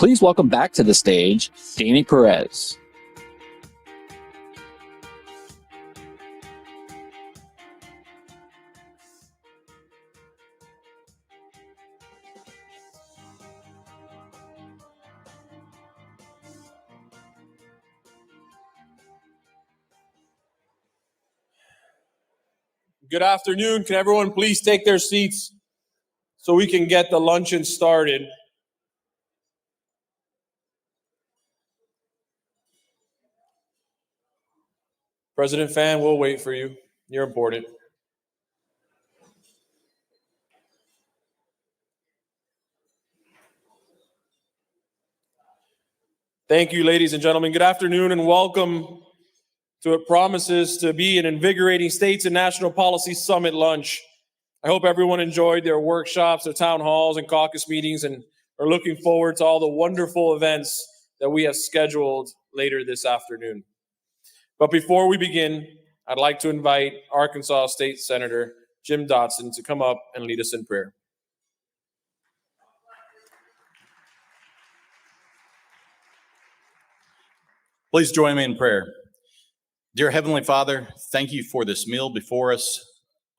Please welcome back to the stage, Danny Perez. Good afternoon. Can everyone please take their seats so we can get the luncheon started? President Fan, we'll wait for you. You're important. Thank you, ladies and gentlemen. Good afternoon and welcome to what promises to be an invigorating States and National Policy Summit lunch. I hope everyone enjoyed their workshops, their town halls, and caucus meetings, and are looking forward to all the wonderful events that we have scheduled later this afternoon. But before we begin, I'd like to invite Arkansas State Senator Jim Dotson to come up and lead us in prayer. Please join me in prayer. Dear Heavenly Father, thank you for this meal before us.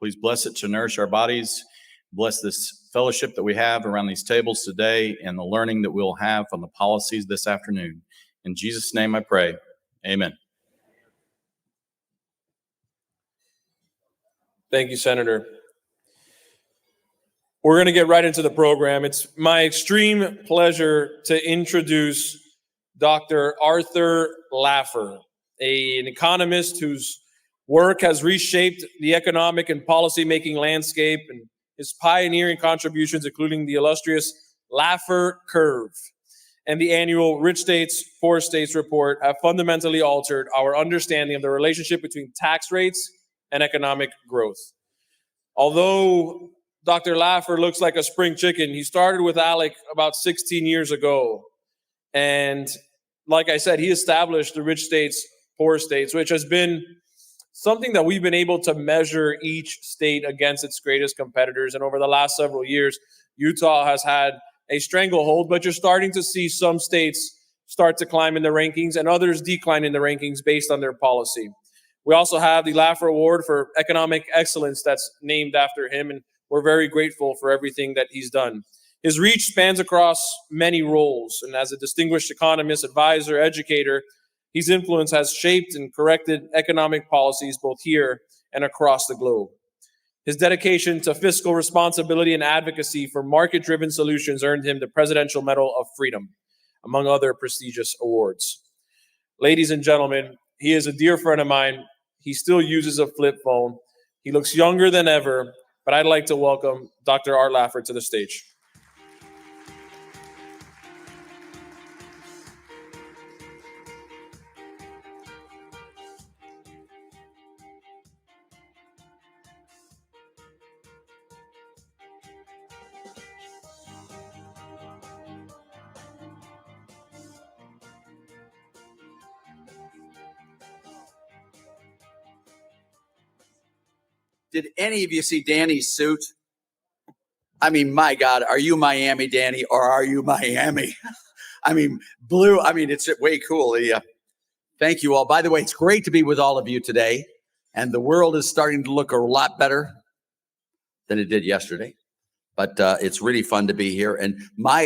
Please bless it to nourish our bodies. Bless this fellowship that we have around these tables today and the learning that we'll have on the policies this afternoon. In Jesus' name I pray. Amen. Thank you, Senator. We're going to get right into the program. It's my extreme pleasure to introduce Dr. Arthur Laffer, an economist whose work has reshaped the economic and policy-making landscape, and his pioneering contributions, including the illustrious Laffer Curve and the annual Rich States, Poor States report, have fundamentally altered our understanding of the relationship between tax rates and economic growth. Although Dr. Laffer looks like a spring chicken, he started with ALEC about 16 years ago. And like I said, he established the Rich States, Poor States, which has been something that we've been able to measure each state against its greatest competitors. And over the last several years, Utah has had a stranglehold, but you're starting to see some states start to climb in the rankings and others decline in the rankings based on their policy. We also have the Laffer Award for Economic Excellence that's named after him, and we're very grateful for everything that he's done. His reach spans across many roles, and as a distinguished economist, advisor, educator, his influence has shaped and corrected economic policies both here and across the globe. His dedication to fiscal responsibility and advocacy for market-driven solutions earned him the Presidential Medal of Freedom, among other prestigious awards. Ladies and gentlemen, he is a dear friend of mine. He still uses a flip phone. He looks younger than ever, but I'd like to welcome Dr. Art Laffer to the stage. Did any of you see Danny's suit? I mean, my God, are you Miami, Danny, or are you Miami? I mean, blue. I mean, it's way cool. Thank you all. By the way, it's great to be with all of you today. And the world is starting to look a lot better than it did yesterday. But it's really fun to be here. And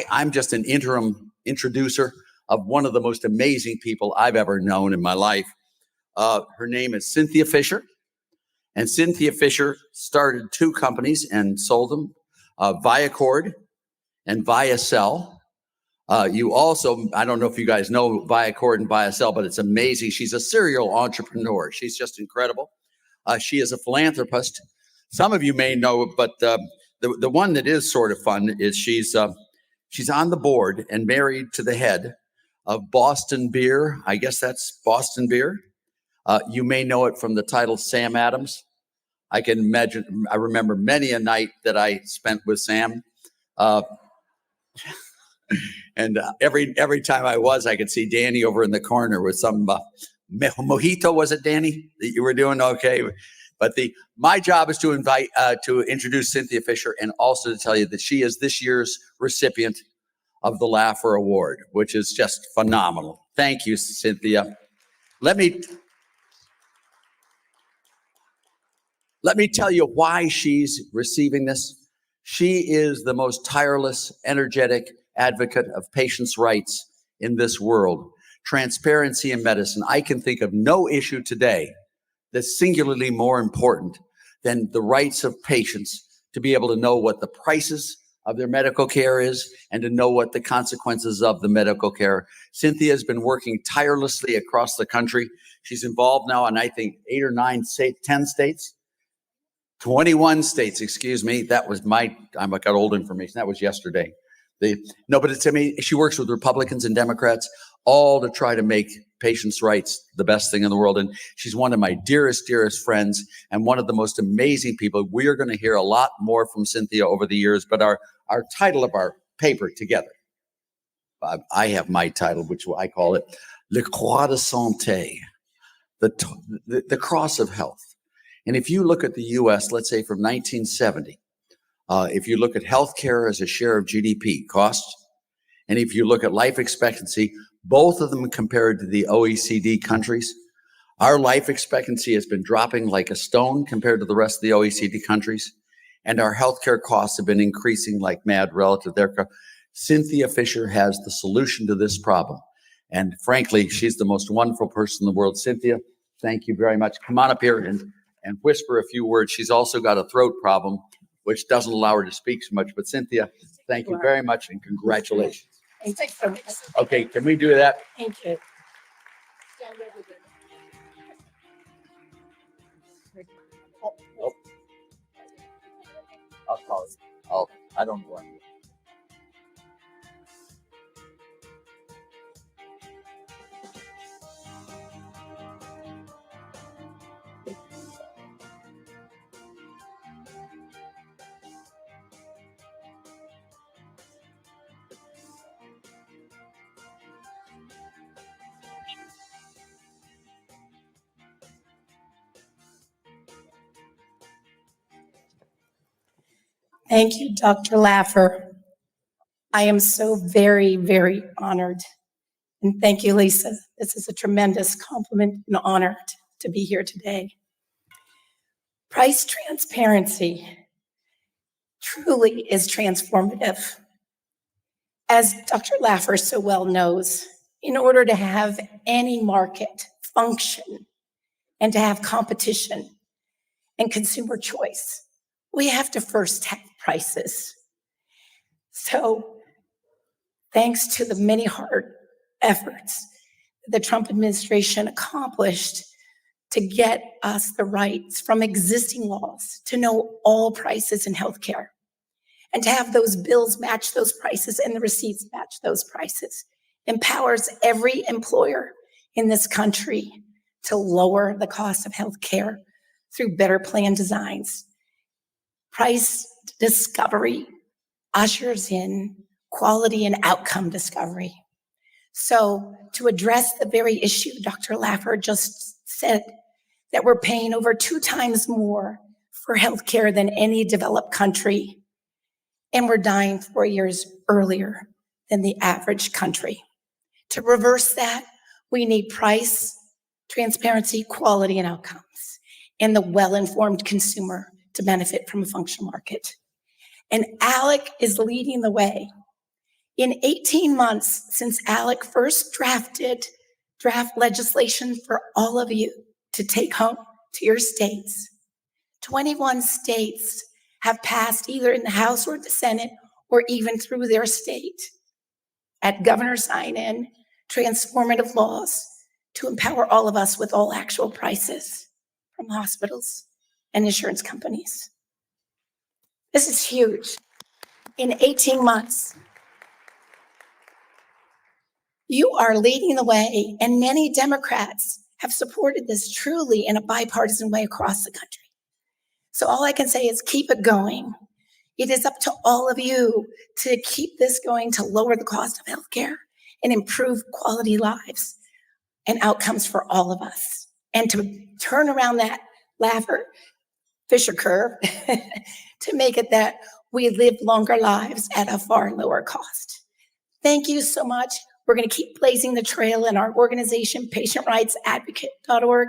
I'm just an interim introducer of one of the most amazing people I've ever known in my life. Her name is Cynthia Fisher. And Cynthia Fisher started two companies and sold them, Viacord and Viacell. You also, I don't know if you guys know Viacord and Viacell, but it's amazing. She's a serial entrepreneur. She's just incredible. She is a philanthropist. Some of you may know, but the one that is sort of fun is she's on the board and married to the head of Boston Beer. I guess that's Boston Beer. You may know it from the title Sam Adams. I can imagine, I remember many a night that I spent with Sam. And every time I could see Danny over in the corner with some mojito. Was it, Danny, that you were doing? Okay. But my job is to introduce Cynthia Fisher and also to tell you that she is this year's recipient of the Laffer Award, which is just phenomenal. Thank you, Cynthia. Let me tell you why she's receiving this. She is the most tireless, energetic advocate of patients' rights in this world. Transparency in medicine. I can think of no issue today that's singularly more important than the rights of patients to be able to know what the prices of their medical care is and to know what the consequences of the medical care. Cynthia has been working tirelessly across the country. She's involved now in, I think, 8 or 9 states, 10 states, 21 states, excuse me. That was I got old information. That was yesterday. She works with Republicans and Democrats, all to try to make patients' rights the best thing in the world. And she's one of my dearest, dearest friends and one of the most amazing people. We are going to hear a lot more from Cynthia over the years, but our title of our paper together, I have my title, which I call it Le Croix de Santé, the cross of health. And if you look at the U.S., let's say from 1970, if you look at healthcare as a share of GDP costs, and if you look at life expectancy, both of them compared to the OECD countries, our life expectancy has been dropping like a stone compared to the rest of the OECD countries, and our healthcare costs have been increasing like mad relative to their costs. Cynthia Fisher has the solution to this problem. And frankly, she's the most wonderful person in the world. Cynthia, thank you very much. Come on up here and whisper a few words. She's also got a throat problem, which doesn't allow her to speak so much. But Cynthia, thank you very much and congratulations. Thanks so much. Okay, can we do that? Thank you. I'll call it. I don't want. Thank you, Dr. Laffer. I am so very, very honored. And thank you, Lisa. This is a tremendous compliment and honor to be here today. Price transparency truly is transformative. As Dr. Laffer so well knows, in order to have any market function and to have competition and consumer choice, we have to first have prices. So thanks to the many hard efforts the Trump administration accomplished to get us the rights from existing laws to know all prices in healthcare and to have those bills match those prices and the receipts match those prices empowers every employer in this country to lower the cost of healthcare through better plan designs. Price discovery ushers in quality and outcome discovery. So to address the very issue Dr. Laffer just said, that we're paying over 2 times more for healthcare than any developed country, and we're dying 4 years earlier than the average country. To reverse that, we need price, transparency, quality, and outcomes, and the well-informed consumer to benefit from a functional market. And ALEC is leading the way. In 18 months since ALEC first draft legislation for all of you to take home to your states, 21 states have passed either in the House or the Senate or even through their state at governor sign-in transformative laws to empower all of us with all actual prices from hospitals and insurance companies. This is huge. In 18 months, you are leading the way, and many Democrats have supported this truly in a bipartisan way across the country. So all I can say is keep it going. It is up to all of you to keep this going to lower the cost of healthcare and improve quality lives and outcomes for all of us, and to turn around that Laffer-Fisher curve to make it that we live longer lives at a far lower cost. Thank you so much. We're going to keep blazing the trail, and our organization, patientrightsadvocate.org,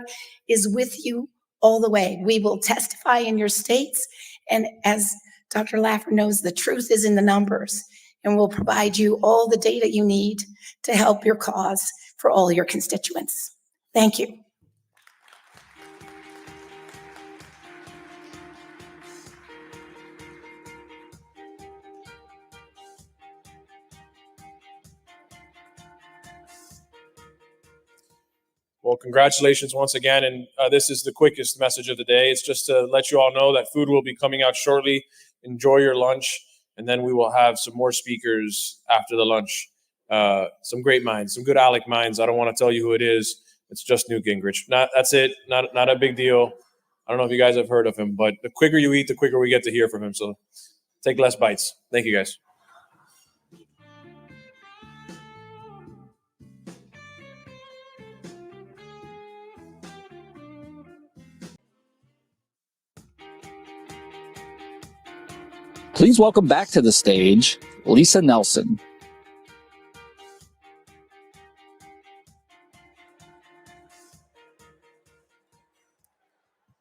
is with you all the way. We will testify in your states, and as Dr. Laffer knows, the truth is in the numbers, and we'll provide you all the data you need to help your cause for all your constituents. Thank you. Well, congratulations once again. And this is the quickest message of the day. It's just to let you all know that food will be coming out shortly. Enjoy your lunch. And then we will have some more speakers after the lunch. Some great minds, some good ALEC minds. I don't want to tell you who it is. It's just Newt Gingrich. That's it. Not a big deal. I don't know if you guys have heard of him, but the quicker you eat, the quicker we get to hear from him. So take less bites. Thank you, guys. Please welcome back to the stage, Lisa Nelson.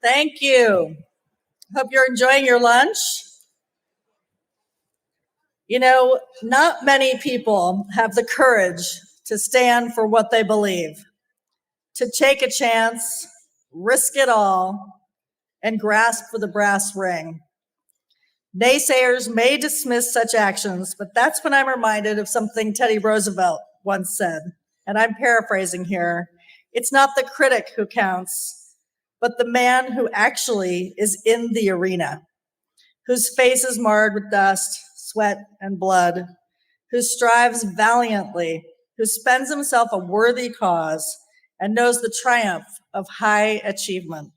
Thank you. Hope you're enjoying your lunch. You know, not many people have the courage to stand for what they believe, to take a chance, risk it all, and grasp for the brass ring. Naysayers may dismiss such actions, but that's when I'm reminded of something Teddy Roosevelt once said, and I'm paraphrasing here. It's not the critic who counts, but the man who actually is in the arena, whose face is marred with dust, sweat, and blood, who strives valiantly, who spends himself a worthy cause, and knows the triumph of high achievement.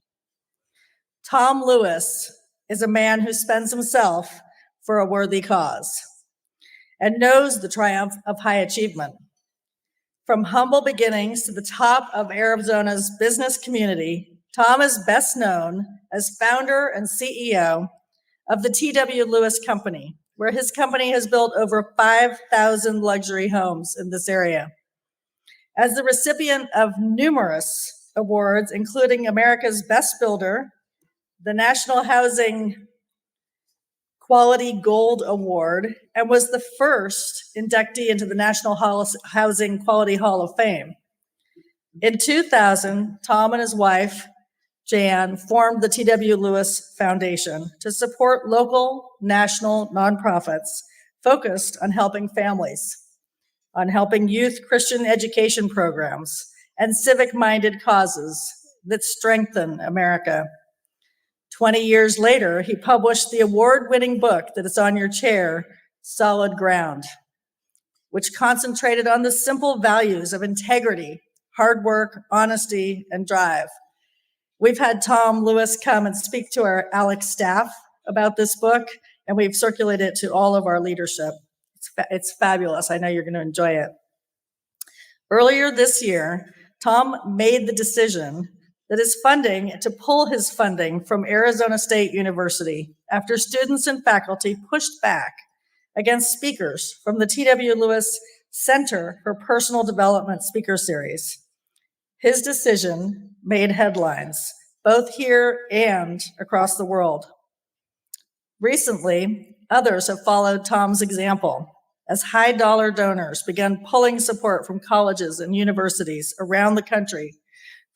Tom Lewis is a man who spends himself for a worthy cause and knows the triumph of high achievement. From humble beginnings to the top of Arizona's business community, Tom is best known as founder and CEO of the T.W. Lewis Company, where his company has built over 5,000 luxury homes in this area. As the recipient of numerous awards, including America's Best Builder, the National Housing Quality Gold Award, and was the first inductee into the National Housing Quality Hall of Fame. In 2000, Tom and his wife, Jan, formed the T.W. Lewis Foundation to support local, national nonprofits focused on helping families, on helping youth Christian education programs, and civic-minded causes that strengthen America. 20 years later, he published the award-winning book that is on your chair, Solid Ground, which concentrated on the simple values of integrity, hard work, honesty, and drive. We've had Tom Lewis come and speak to our ALEC staff about this book, and we've circulated it to all of our leadership. It's fabulous. I know you're going to enjoy it. Earlier this year, Tom made the decision to pull his funding from Arizona State University after students and faculty pushed back against speakers from the T.W. Lewis Center for Personal Development Speaker Series. His decision made headlines, both here and across the world. Recently, others have followed Tom's example as high-dollar donors began pulling support from colleges and universities around the country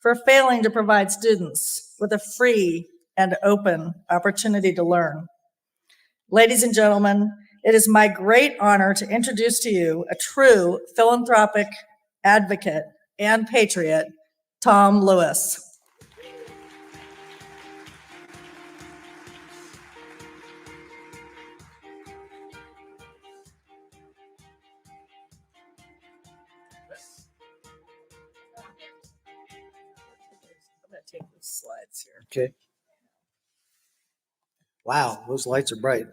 for failing to provide students with a free and open opportunity to learn. Ladies and gentlemen, it is my great honor to introduce to you a true philanthropic advocate and patriot, Tom Lewis. I'm going to take those slides here. Okay. Wow, those lights are bright.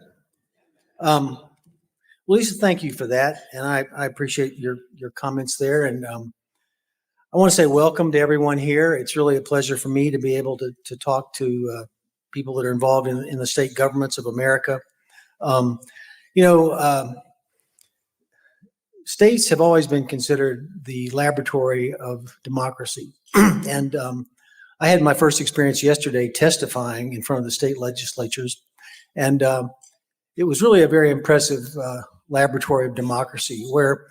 Lisa, thank you for that, and I appreciate your comments there. And I want to say welcome to everyone here. It's really a pleasure for me to be able to talk to people that are involved in the state governments of America. states have always been considered the laboratory of democracy. And I had my first experience yesterday testifying in front of the state legislatures. And it was really a very impressive laboratory of democracy where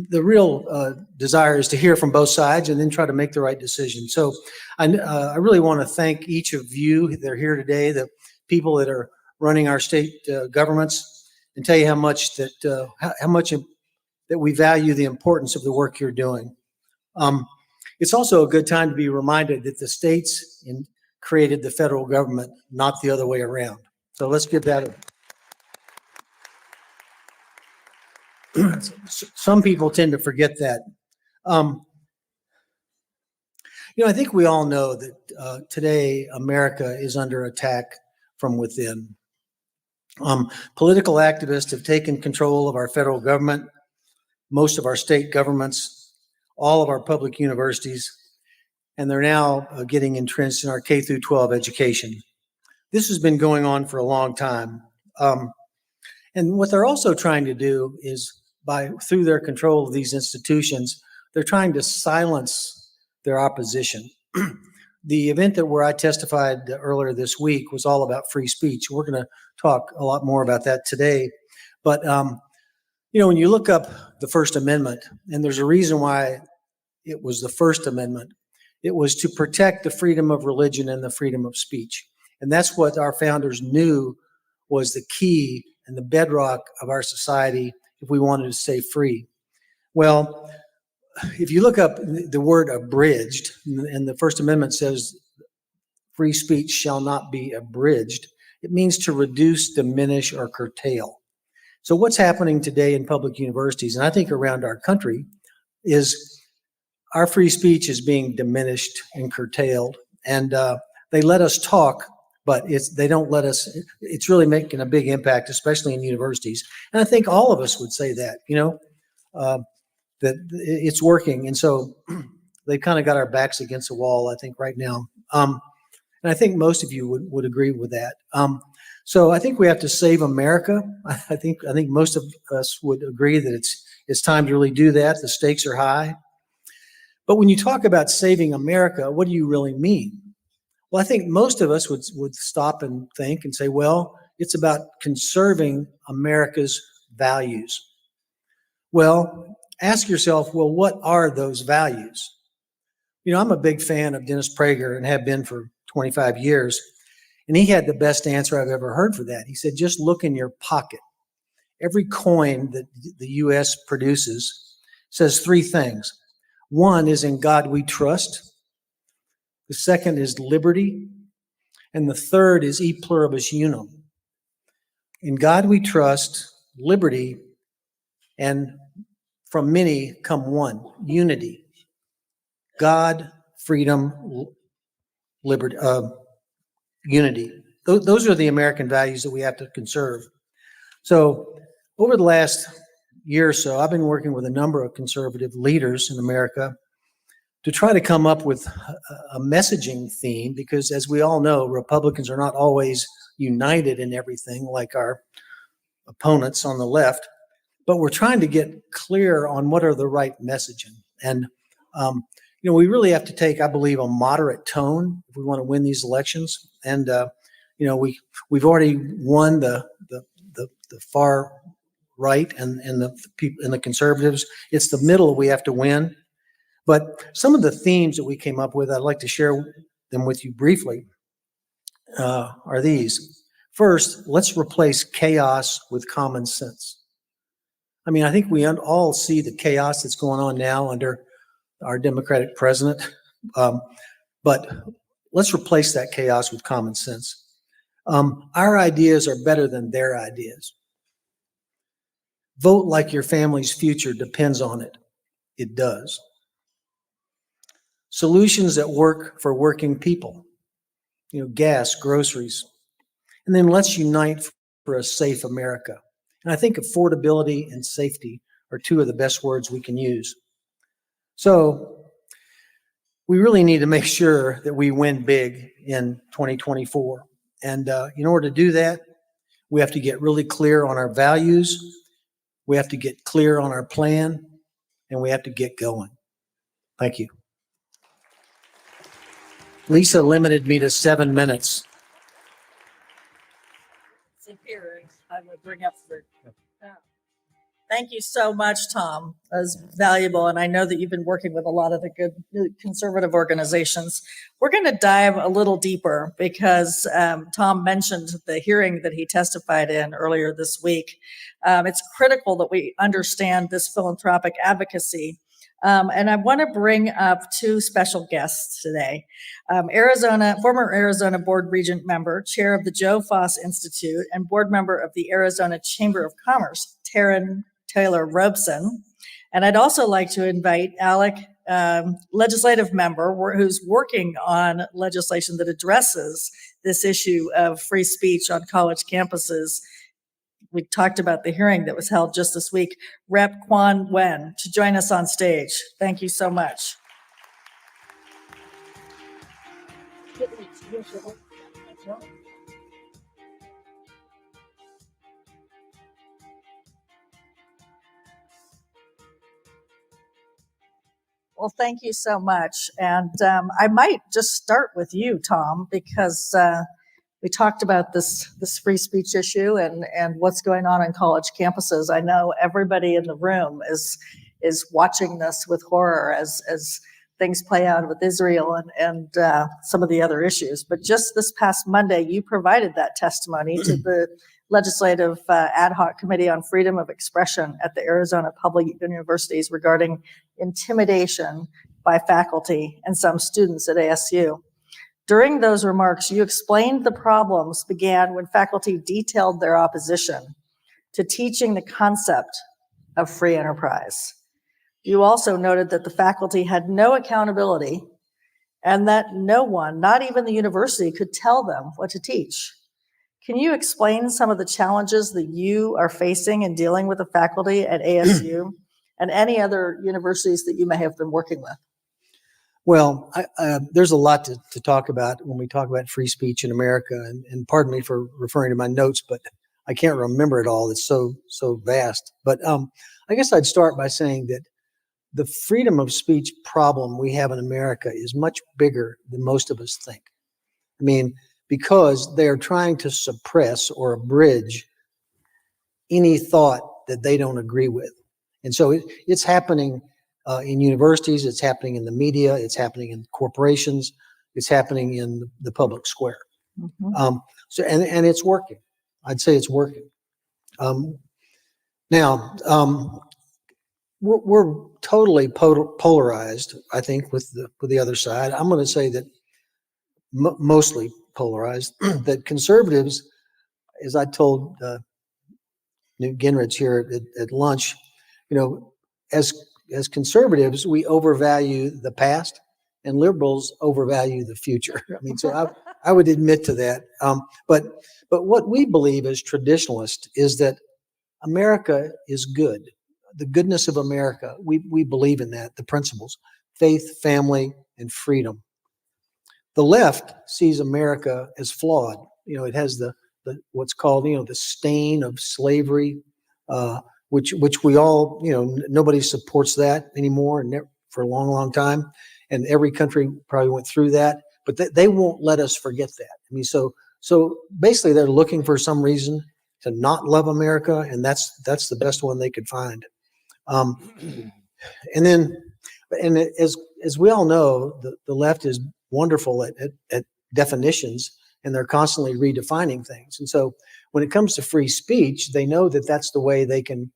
the real desire is to hear from both sides and then try to make the right decision. So I really want to thank each of you that are here today, the people that are running our state governments, and tell you how much that we value the importance of the work you're doing. It's also a good time to be reminded that the states created the federal government, not the other way around. So let's give that some people tend to forget that. I think we all know that today America is under attack from within. Political activists have taken control of our federal government, most of our state governments, all of our public universities, and they're now getting entrenched in our K through 12 education. This has been going on for a long time. And what they're also trying to do is through their control of these institutions, they're trying to silence their opposition. The event where I testified earlier this week was all about free speech. We're going to talk a lot more about that today. But, when you look up the First Amendment, and there's a reason why it was the First Amendment, it was to protect the freedom of religion and the freedom of speech. And that's what our founders knew was the key and the bedrock of our society if we wanted to stay free. Well, if you look up the word abridged, and the First Amendment says free speech shall not be abridged, it means to reduce, diminish, or curtail. So what's happening today in public universities, and I think around our country, is our free speech is being diminished and curtailed. And they let us talk, but they don't let us, it's really making a big impact, especially in universities. And I think all of us would say that, that it's working. And so they've kind of got our backs against the wall, I think, right now. And I think most of you would agree with that. So I think we have to save America. I think most of us would agree that it's time to really do that. The stakes are high. But when you talk about saving America, what do you really mean? Well, I think most of us would stop and think and say, well, it's about conserving America's values. Well, ask yourself, well, what are those values? I'm a big fan of Dennis Prager and have been for 25 years. And he had the best answer I've ever heard for that. He said, just look in your pocket. Every coin that the U.S. produces says three things. One is in God we trust. The second is liberty. And the third is e pluribus unum. In God we trust, liberty, and from many come one, unity. God, freedom, liberty, unity. Those are the American values that we have to conserve. So over the last year or so, I've been working with a number of conservative leaders in America to try to come up with a messaging theme, because as we all know, Republicans are not always united in everything like our opponents on the left, but we're trying to get clear on what are the right messaging. And, we really have to take, I believe, a moderate tone if we want to win these elections. And, we've already won the far right and the people and the conservatives. It's the middle we have to win. But some of the themes that we came up with, I'd like to share them with you briefly, are these. First, let's replace chaos with common sense. I mean, I think we all see the chaos that's going on now under our Democratic president, but let's replace that chaos with common sense. Our ideas are better than their ideas. Vote like your family's future depends on it. It does. Solutions that work for working people, gas, groceries. And then let's unite for a safe America. And I think affordability and safety are two of the best words we can use. So we really need to make sure that we win big in 2024. And in order to do that, we have to get really clear on our values. We have to get clear on our plan, and we have to get going. Thank you. Lisa limited me to 7 minutes. I would bring up for. Thank you so much, Tom. That was valuable. And I know that you've been working with a lot of the good conservative organizations. We're going to dive a little deeper because Tom mentioned the hearing that he testified in earlier this week. It's critical that we understand this philanthropic advocacy. And I want to bring up two special guests today. Former Arizona Board Regent member, chair of the Joe Foss Institute, and board member of the Arizona Chamber of Commerce, Taryn Taylor Robeson. And I'd also like to invite Alec, legislative member who's working on legislation that addresses this issue of free speech on college campuses. We talked about the hearing that was held just this week. Rep. Quan Wen to join us on stage. Thank you so much. Well, thank you so much. And I might just start with you, Tom, because we talked about this free speech issue and what's going on college campuses. I know everybody in the room is watching this with horror as things play out with Israel and some of the other issues. But just this past Monday, you provided that testimony to the Legislative Ad Hoc Committee on Freedom of Expression at the Arizona Public Universities regarding intimidation by faculty and some students at ASU. During those remarks, you explained the problems began when faculty detailed their opposition to teaching the concept of free enterprise. You also noted that the faculty had no accountability and that no one, not even the university, could tell them what to teach. Can you explain some of the challenges that you are facing in dealing with the faculty at ASU and any other universities that you may have been working with? Well, there's a lot to talk about when we talk about free speech in America, and pardon me for referring to my notes, but I can't remember it all. It's so vast. But I guess I'd start by saying that the freedom of speech problem we have in America is much bigger than most of us think. I mean, because they are trying to suppress or abridge any thought that they don't agree with. And so it's happening in universities, it's happening in the media, it's happening in corporations, it's happening in the public square. Mm-hmm. And it's working. I'd say it's working. Now, we're totally polarized, I think, with the other side. I'm going to say that mostly polarized, that conservatives, as I told Newt Gingrich here at lunch, as conservatives, we overvalue the past, and liberals overvalue the future. I mean, so I would admit to that. But what we believe as traditionalists is that America is good. The goodness of America, we believe in that, the principles, faith, family, and freedom. The left sees America as flawed. It has the what's called, the stain of slavery, which we all, nobody supports that anymore, and for a long, long time. And every country probably went through that, but they won't let us forget that. I mean, so basically they're looking for some reason to not love America, and that's the best one they could find. And as we all know, the left is wonderful at definitions, and they're constantly redefining things. And so when it comes to free speech, they know that that's the way they can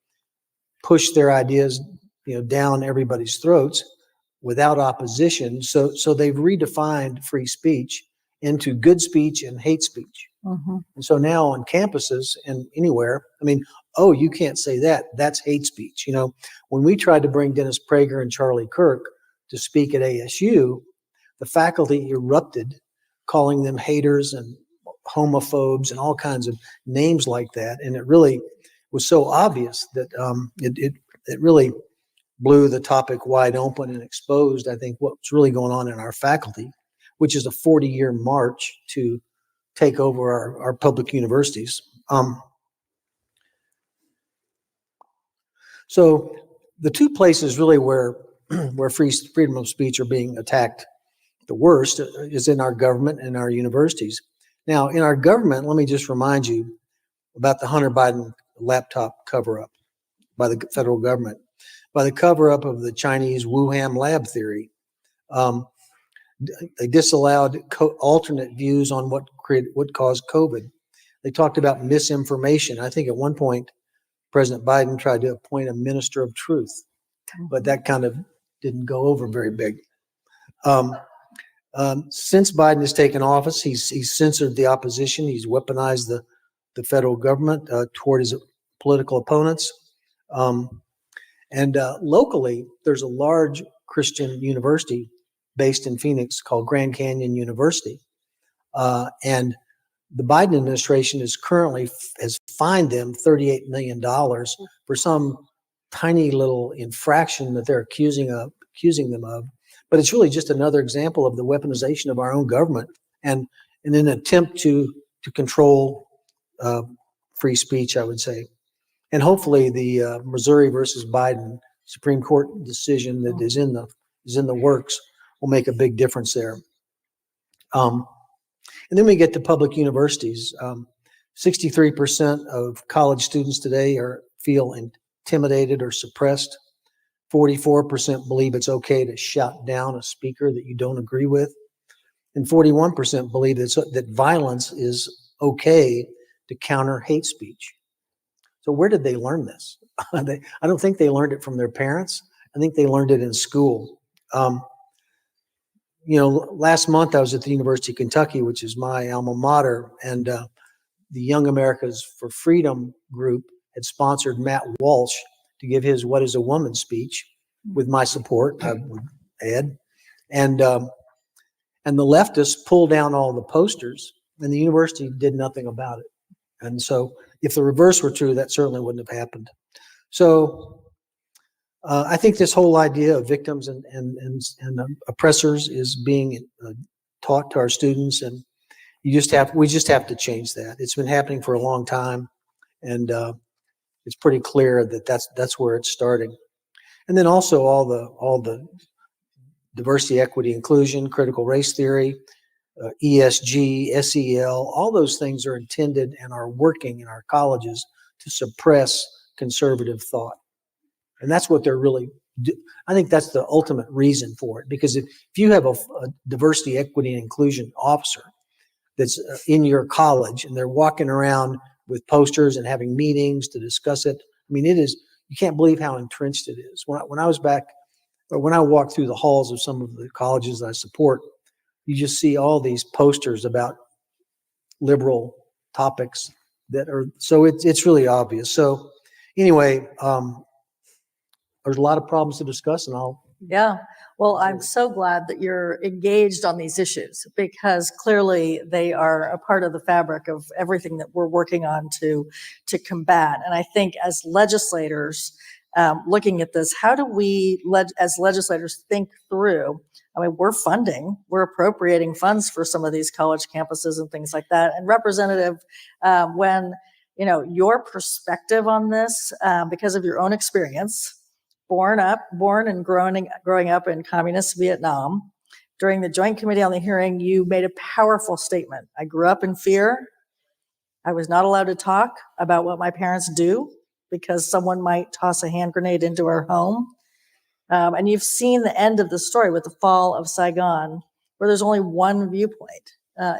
push their ideas, down everybody's throats without opposition. So they've redefined free speech into good speech and hate speech. Mm-hmm. And so now on campuses and anywhere, you can't say that. That's hate speech. When we tried to bring Dennis Prager and Charlie Kirk to speak at ASU, the faculty erupted, calling them haters and homophobes and all kinds of names like that. And it really was so obvious that it really blew the topic wide open and exposed, I think, what's really going on in our faculty, which is a 40-year march to take over our public universities. So the two places really where where freedom of speech are being attacked the worst is in our government and our universities. Now, in our government, let me just remind you about the Hunter Biden laptop cover-up by the federal government, by the cover-up of the Chinese Wuhan lab theory. They disallowed alternate views on what caused COVID. They talked about misinformation. I think at one point, President Biden tried to appoint a minister of truth, but that kind of didn't go over very big. Since Biden has taken office, he's censored the opposition. He's weaponized the federal government toward his political opponents. And locally, there's a large Christian university based in Phoenix called Grand Canyon University. And the Biden administration has fined them $38 million for some tiny little infraction that they're accusing them of. But it's really just another example of the weaponization of our own government and in an attempt to control free speech, I would say. And hopefully the Missouri versus Biden Supreme Court decision that is in the works will make a big difference there. And then we get to public universities. 63% of college students today feel intimidated or suppressed. 44% believe it's okay to shout down a speaker that you don't agree with. And 41% believe that violence is okay to counter hate speech. So where did they learn this? I don't think they learned it from their parents. I think they learned it in school. Last month I was at the University of Kentucky, which is my alma mater, and the Young Americans for Freedom group had sponsored Matt Walsh to give his "What is a Woman" speech with my support, I would add. And the leftists pulled down all the posters, and the university did nothing about it. And so if the reverse were true, that certainly wouldn't have happened. So I think this whole idea of victims and oppressors is being taught to our students, and we just have to change that. It's been happening for a long time, and it's pretty clear that that's where it's starting. And then also all the diversity, equity, inclusion, critical race theory, ESG, SEL, all those things are intended and are working in our colleges to suppress conservative thought. And that's what they're really I think that's the ultimate reason for it. Because if you have a diversity, equity, and inclusion officer that's in your college and they're walking around with posters and having meetings to discuss it, I mean, you can't believe how entrenched it is. When I walk through the halls of some of the colleges that I support, you just see all these posters about liberal topics so it's really obvious. So anyway, there's a lot of problems to discuss, and Yeah. Well, I'm so glad that you're engaged on these issues, because clearly they are a part of the fabric of everything that we're working on to combat. And I think as legislators, looking at this, how do we, as legislators, think through? I mean, we're appropriating funds for some of these college campuses and things like that. And Representative, when your perspective on this, because of your own experience, born and growing up in communist Vietnam, during the Joint Committee on the Hearing, you made a powerful statement. I grew up in fear. I was not allowed to talk about what my parents do because someone might toss a hand grenade into our home. And you've seen the end of the story with the fall of Saigon, where there's only one viewpoint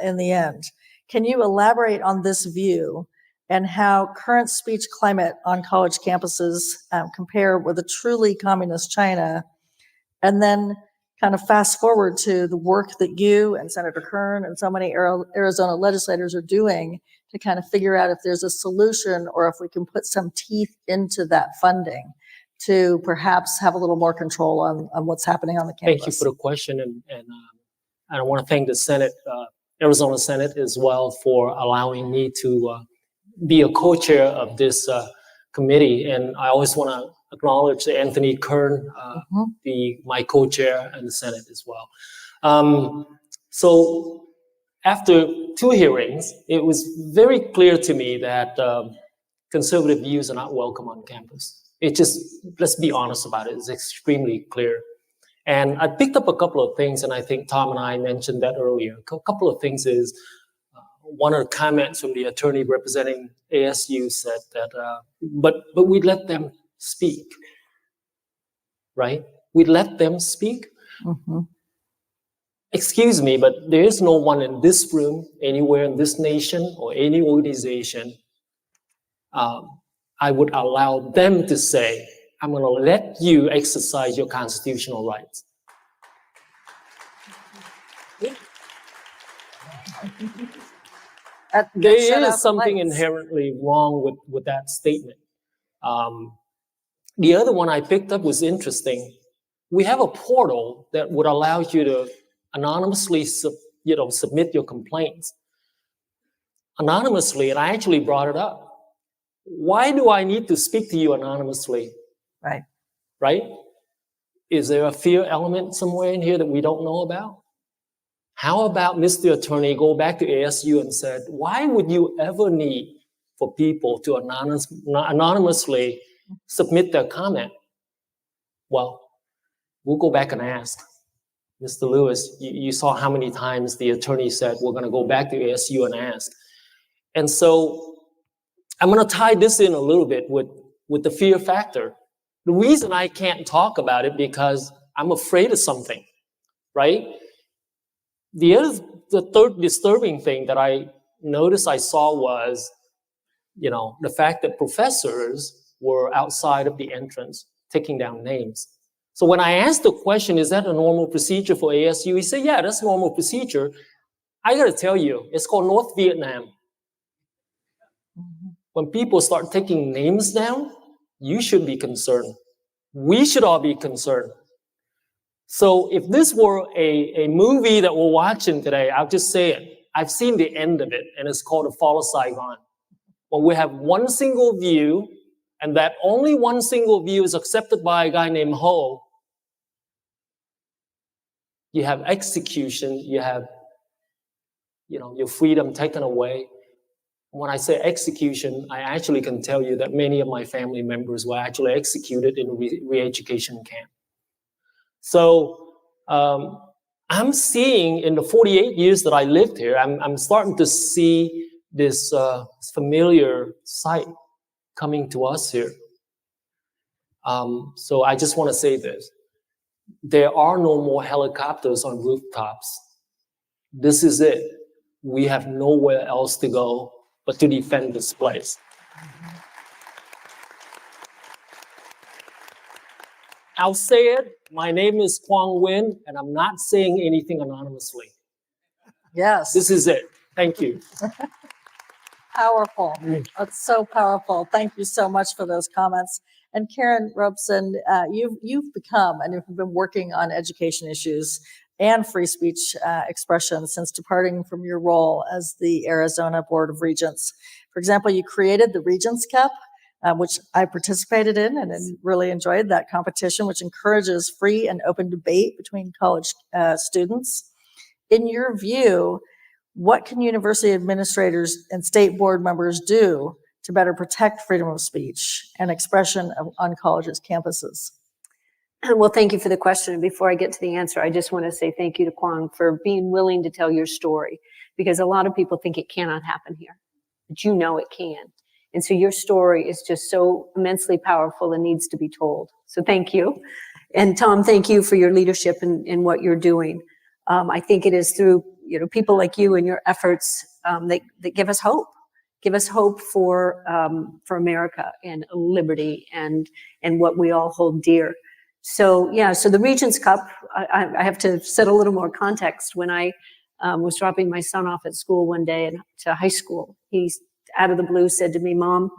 in the end. Can you elaborate on this view and how current speech climate on college campuses compare with a truly communist China? And then kind of fast forward to the work that you and Senator Kern and so many Arizona legislators are doing to kind of figure out if there's a solution or if we can put some teeth into that funding to perhaps have a little more control on what's happening on the campus. Thank you for the question. And I want to thank the Senate, Arizona Senate as well, for allowing me to be a co-chair of this committee. And I always want to acknowledge Anthony Kern, my co-chair in the Senate as well. So after 2 hearings, it was very clear to me that conservative views are not welcome on campus. It just, let's be honest about it, it's extremely clear. And I picked up a couple of things, and I think Tom and I mentioned that earlier. A couple of things is, one of the comments from the attorney representing ASU said that, but we let them speak, right? We let them speak. Mm-hmm. Excuse me, but there is no one in this room, anywhere in this nation or any organization, I would allow them to say, I'm going to let you exercise your constitutional rights. There is something inherently wrong with that statement. The other one I picked up was interesting. We have a portal that would allow you to anonymously submit your complaints. Anonymously, and I actually brought it up. Why do I need to speak to you anonymously? Right. Right? Is there a fear element somewhere in here that we don't know about? How about Mr. Attorney go back to ASU and said, why would you ever need for people to anonymously submit their comment? Well, we'll go back and ask. Mr. Lewis, you saw how many times the attorney said, we're going to go back to ASU and ask. And so I'm going to tie this in a little bit with the fear factor. The reason I can't talk about it because I'm afraid of something, right? The third disturbing thing that I noticed I saw was, the fact that professors were outside of the entrance taking down names. So when I asked the question, is that a normal procedure for ASU? He said, yeah, that's normal procedure. I got to tell you, it's called North Vietnam. When people start taking names down, you should be concerned. We should all be concerned. So if this were a movie that we're watching today, I'll just say it. I've seen the end of it, and it's called The Fall of Saigon. When we have one single view, and that only one single view is accepted by a guy named Ho, you have execution, you have, your freedom taken away. When I say execution, I actually can tell you that many of my family members were actually executed in a re-education camp. So I'm seeing in the 48 years that I lived here, I'm starting to see this familiar sight coming to us here. So I just want to say this. There are no more helicopters on rooftops. This is it. We have nowhere else to go but to defend this place. I'll say it. My name is Quang Nguyen, and I'm not saying anything anonymously. Yes. This is it. Thank you. Powerful. That's so powerful. Thank you so much for those comments. And Karen Robeson, you've become, and you've been working on education issues and free speech expression since departing from your role as the Arizona Board of Regents. For example, you created the Regents Cup, which I participated in and really enjoyed that competition, which encourages free and open debate between college students. In your view, what can university administrators and state board members do to better protect freedom of speech and expression on colleges' campuses? Well, thank you for the question. And before I get to the answer, I just want to say thank you to Quang for being willing to tell your story, because a lot of people think it cannot happen here, but it can. And so your story is just so immensely powerful and needs to be told. So thank you. And Tom, thank you for your leadership in what you're doing. I think it is through people like you and your efforts that give us hope for America and liberty and what we all hold dear. So the Regents Cup, I have to set a little more context. When I was dropping my son off at school one day to high school, he out of the blue said to me, "Mom,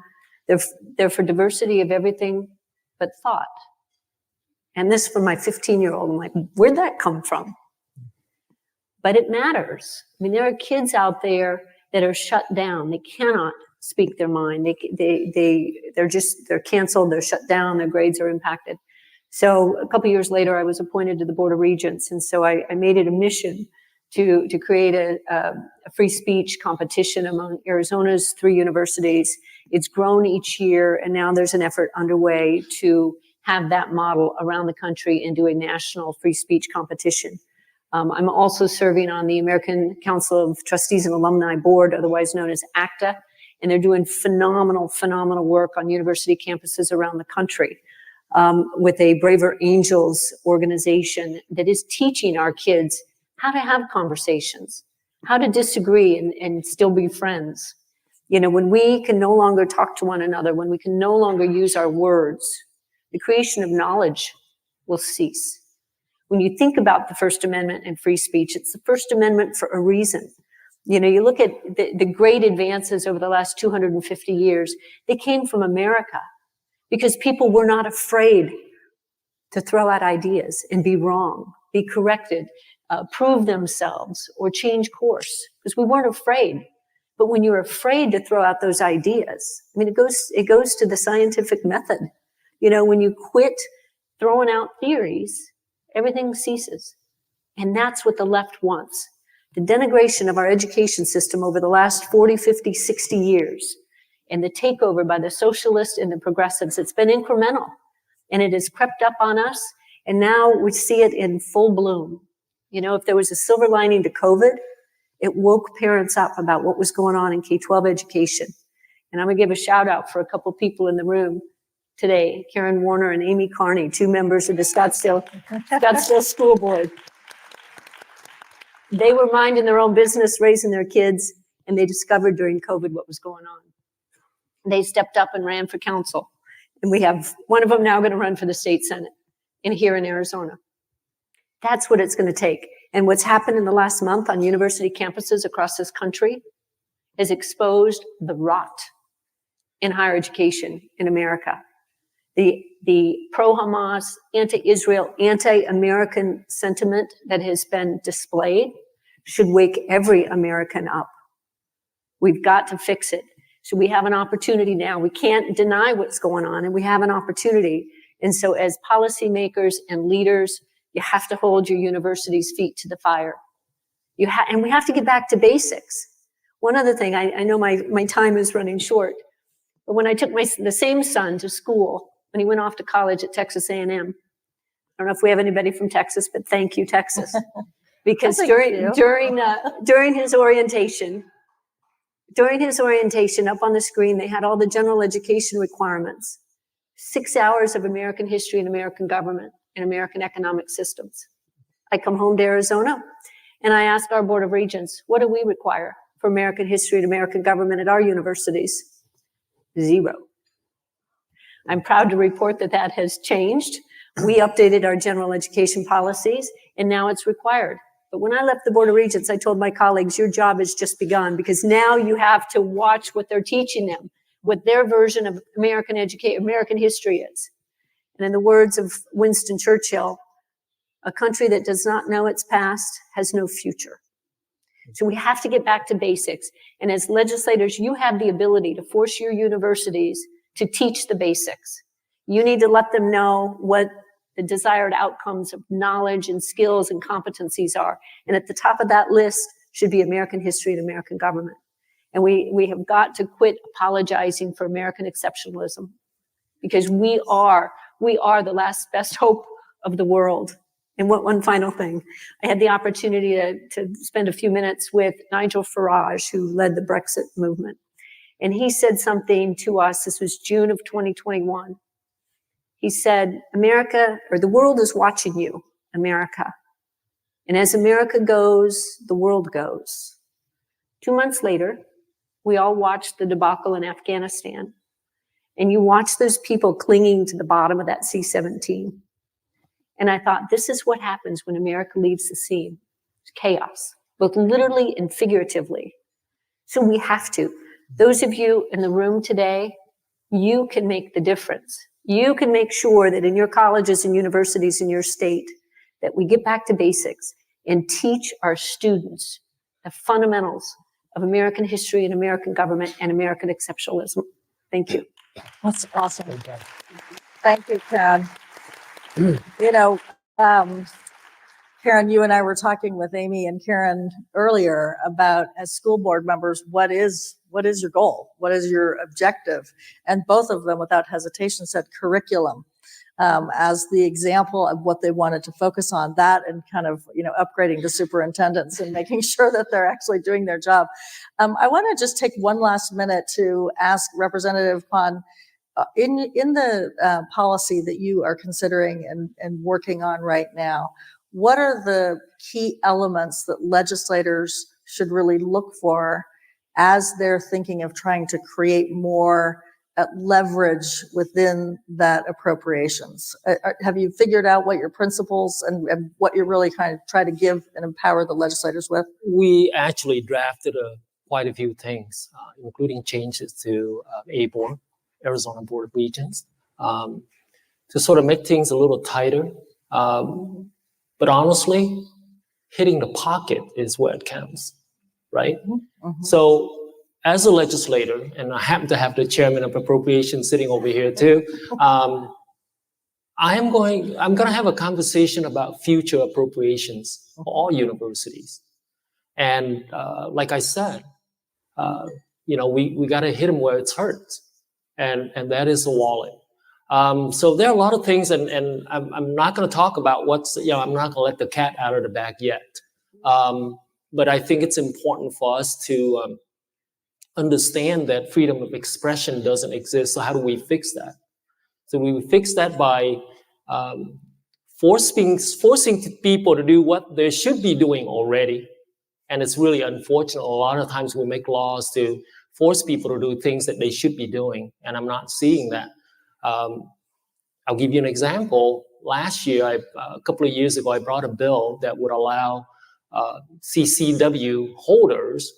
they're for diversity of everything but thought." And this from my 15-year-old. I'm like, where'd that come from? But it matters. I mean, there are kids out there that are shut down. They cannot speak their mind. They're canceled. They're shut down. Their grades are impacted. So a couple years later, I was appointed to the Board of Regents. And so I made it a mission to create a free speech competition among Arizona's 3 universities. It's grown each year, and now there's an effort underway to have that model around the country and do a national free speech competition. I'm also serving on the American Council of Trustees and Alumni Board, otherwise known as ACTA, and they're doing phenomenal work on university campuses around the country with a Braver Angels organization that is teaching our kids how to have conversations, how to disagree and still be friends. You know, when we can no longer talk to one another, when we can no longer use our words, the creation of knowledge will cease. When you think about the First Amendment and free speech, it's the First Amendment for a reason. You know, you look at the great advances over the last 250 years, they came from America because people were not afraid to throw out ideas and be wrong, be corrected, prove themselves, or change course, because we weren't afraid. But when you're afraid to throw out those ideas, I mean, it goes to the scientific method. You know, when you quit throwing out theories, everything ceases. And that's what the left wants. The denigration of our education system over the last 40, 50, 60 years, and the takeover by the socialists and the progressives, it's been incremental. And it has crept up on us, and now we see it in full bloom. You know, if there was a silver lining to COVID, it woke parents up about what was going on in K-12 education. And I'm gonna give a shout out for a couple people in the room today, Karen Warner and Amy Carney, 2 members of the Scottsdale School Board. They were minding their own business, raising their kids, and they discovered during COVID what was going on. They stepped up and ran for council. And we have one of them now going to run for the state Senate here in Arizona. That's what it's going to take. And what's happened in the last month on university campuses across this country has exposed the rot in higher education in America. The pro-Hamas, anti-Israel, anti-American sentiment that has been displayed should wake every American up. We've got to fix it. So we have an opportunity now. We can't deny what's going on, and we have an opportunity. And so as policymakers and leaders, you have to hold your university's feet to the fire. And we have to get back to basics. One other thing, I know my time is running short, but when I took the same son to school, when he went off to college at Texas A&M, I don't know if we have anybody from Texas, but thank you, Texas. Because during his orientation, up on the screen, they had all the general education requirements, 6 hours of American history and American government and American economic systems. I come home to Arizona and I ask our Board of Regents, what do we require for American history and American government at our universities? 0. I'm proud to report that has changed. We updated our general education policies and now it's required. But when I left the Board of Regents, I told my colleagues, your job has just begun, because now you have to watch what they're teaching them, what their version of American history is. And in the words of Winston Churchill, a country that does not know its past has no future. So we have to get back to basics. And as legislators, you have the ability to force your universities to teach the basics. You need to let them know what the desired outcomes of knowledge and skills and competencies are. And at the top of that list should be American history and American government. And we have got to quit apologizing for American exceptionalism, because we are the last best hope of the world. And one final thing, I had the opportunity to spend a few minutes with Nigel Farage, who led the Brexit movement. And he said something to us, this was June of 2021. He said, America, or the world is watching you, America. And as America goes, the world goes. 2 months later, we all watched the debacle in Afghanistan. And you watch those people clinging to the bottom of that C-17. And I thought, this is what happens when America leaves the scene. It's chaos, both literally and figuratively. So we have to. Those of you in the room today, you can make the difference. You can make sure that in your colleges and universities in your state, that we get back to basics and teach our students the fundamentals of American history and American government and American exceptionalism. Thank you. That's awesome. Thank you, Ken. You know, Karen, you and I were talking with Amy and Karen earlier about, as school board members, what is your goal? What is your objective? And both of them, without hesitation, said curriculum as the example of what they wanted to focus on. That and kind of, upgrading the superintendents and making sure that they're actually doing their job. I want to just take one last minute to ask Representative Kwan, in the policy that you are considering and working on right now, what are the key elements that legislators should really look for as they're thinking of trying to create more leverage within that appropriations? Have you figured out what your principles and what you're really kind of try to give and empower the legislators with? We actually drafted quite a few things, including changes to ABOR, Arizona Board of Regents, to sort of make things a little tighter. But honestly, hitting the pocket is where it counts, right? Mm-hmm. So as a legislator, and I happen to have the chairman of appropriations sitting over here too, I'm going to have a conversation about future appropriations for all universities. And like I said, we got to hit them where it's hurt, and that is the wallet. So there are a lot of things, and I'm not going to talk about I'm not going to let the cat out of the bag yet. But I think it's important for us to understand that freedom of expression doesn't exist. So how do we fix that? So we fix that by forcing people to do what they should be doing already. And it's really unfortunate. A lot of times we make laws to force people to do things that they should be doing, and I'm not seeing that. I'll give you an example. Last year, a couple of years ago, I brought a bill that would allow CCW holders,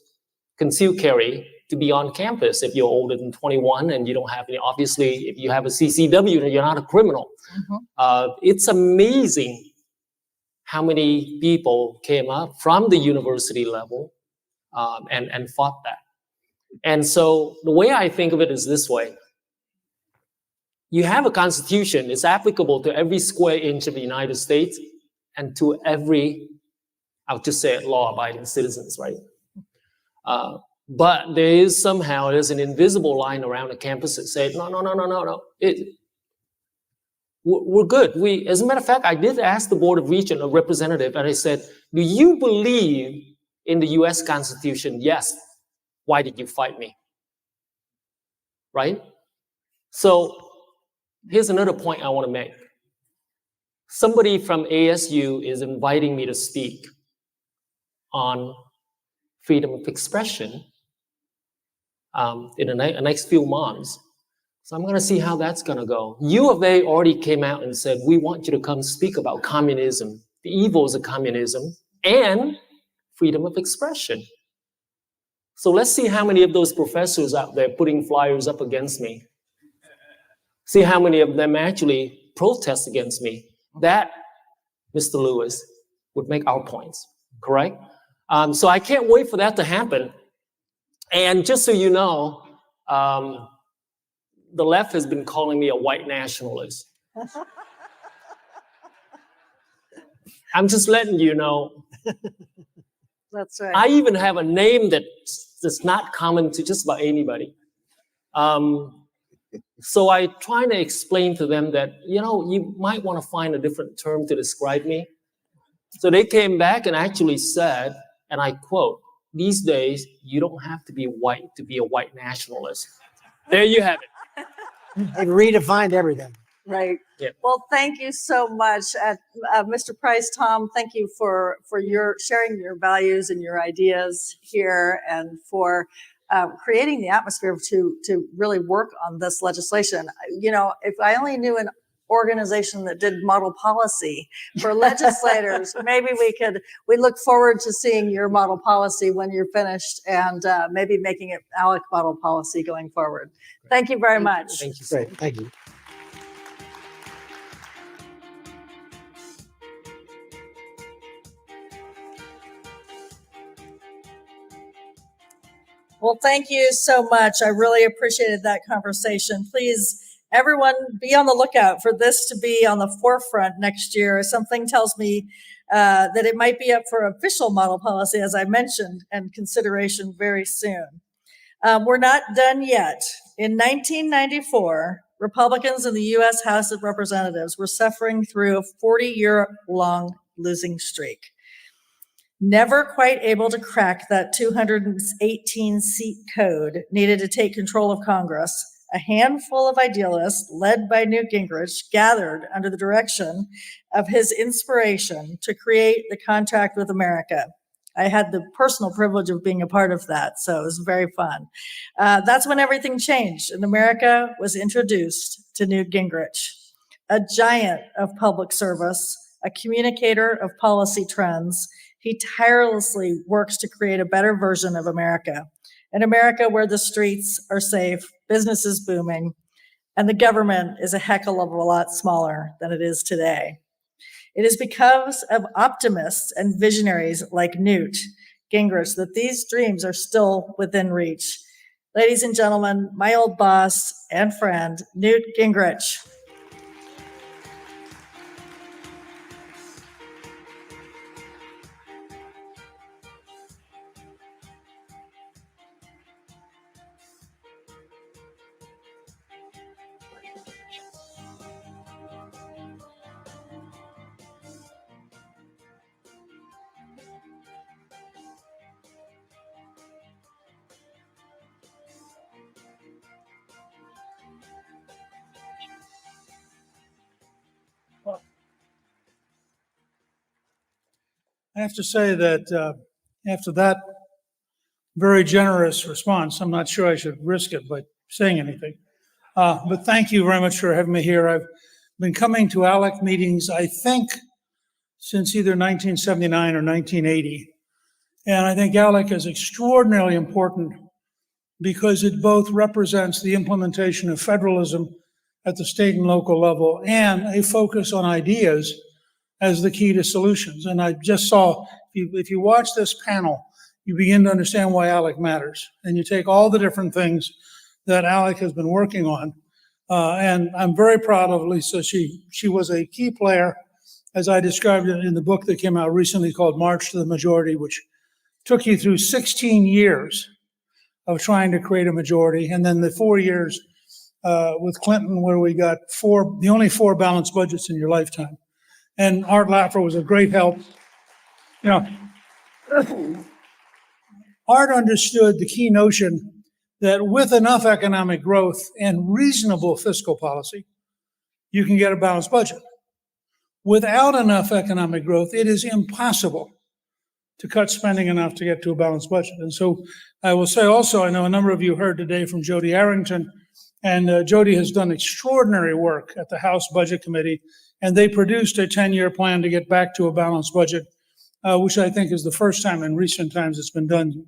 concealed carry, to be on campus if you're older than 21 and you don't have any. Obviously, if you have a CCW, you're not a criminal. Mm-hmm. It's amazing how many people came up from the university level and fought that. And so the way I think of it is this way. You have a constitution. It's applicable to every square inch of the United States and to every, I'll just say it, law-abiding citizens, right? But there's an invisible line around the campus that says, no. We're good. As a matter of fact, I did ask the Board of Regents, a representative, and I said, do you believe in the U.S. Constitution? Yes. Why did you fight me? Right? So here's another point I want to make. Somebody from ASU is inviting me to speak on freedom of expression in the next few months. So I'm going to see how that's going to go. U of A already came out and said, we want you to come speak about communism, the evils of communism, and freedom of expression. So let's see how many of those professors out there putting flyers up against me. See how many of them actually protest against me. That, Mr. Lewis, would make our points, correct? So I can't wait for that to happen. And just so you know, the left has been calling me a white nationalist. I'm just letting you know. That's right. I even have a name that's not common to just about anybody. So I trying to explain to them that, you might want to find a different term to describe me. So they came back and actually said, and I quote, these days, you don't have to be white to be a white nationalist. There you have it. They've redefined everything. Right. Yeah. Well, thank you so much, Mr. Price, Tom. Thank you for your sharing your values and your ideas here, and for creating the atmosphere to really work on this legislation. If I only knew an organization that did model policy for legislators, maybe we look forward to seeing your model policy when you're finished, and maybe making it ALEC model policy going forward. Thank you very much. Thank you. Great. Thank you. Well, thank you so much. I really appreciated that conversation. Please everyone be on the lookout for this to be on the forefront next year. Something tells me that it might be up for official model policy, as I mentioned, and consideration very soon. We're not done yet. In 1994, Republicans in the U.S. House of Representatives were suffering through a 40-year-long losing streak. Never quite able to crack that 218-seat code needed to take control of Congress, a handful of idealists led by Newt Gingrich gathered under the direction of his inspiration to create the Contract with America. I had the personal privilege of being a part of that, so it was very fun. That's when everything changed, and America was introduced to Newt Gingrich, a giant of public service, a communicator of policy trends. He tirelessly works to create a better version of America, an America where the streets are safe, business is booming, and the government is a heck of a lot smaller than it is today. It is because of optimists and visionaries like Newt Gingrich that these dreams are still within reach. Ladies and gentlemen, my old boss and friend, Newt Gingrich. I have to say that after that very generous response, I'm not sure I should risk it by saying anything. But thank you very much for having me here. I've been coming to ALEC meetings, I think, since either 1979 or 1980. And I think ALEC is extraordinarily important because it both represents the implementation of federalism at the state and local level and a focus on ideas as the key to solutions. And I just saw, if you watch this panel, you begin to understand why ALEC matters. And you take all the different things that ALEC has been working on. And I'm very proud of Lisa. She was a key player, as I described it in the book that came out recently called March to the Majority, which took you through 16 years of trying to create a majority. And then the 4 years with Clinton, where we got the only 4 balanced budgets in your lifetime. And Art Laffer was a great help. You know, Art understood the key notion that with enough economic growth and reasonable fiscal policy, you can get a balanced budget. Without enough economic growth, it is impossible to cut spending enough to get to a balanced budget. And so I will say also, I know a number of you heard today from Jody Arrington, and Jody has done extraordinary work at the House Budget Committee, and they produced a 10-year plan to get back to a balanced budget, which I think is the first time in recent times it's been done,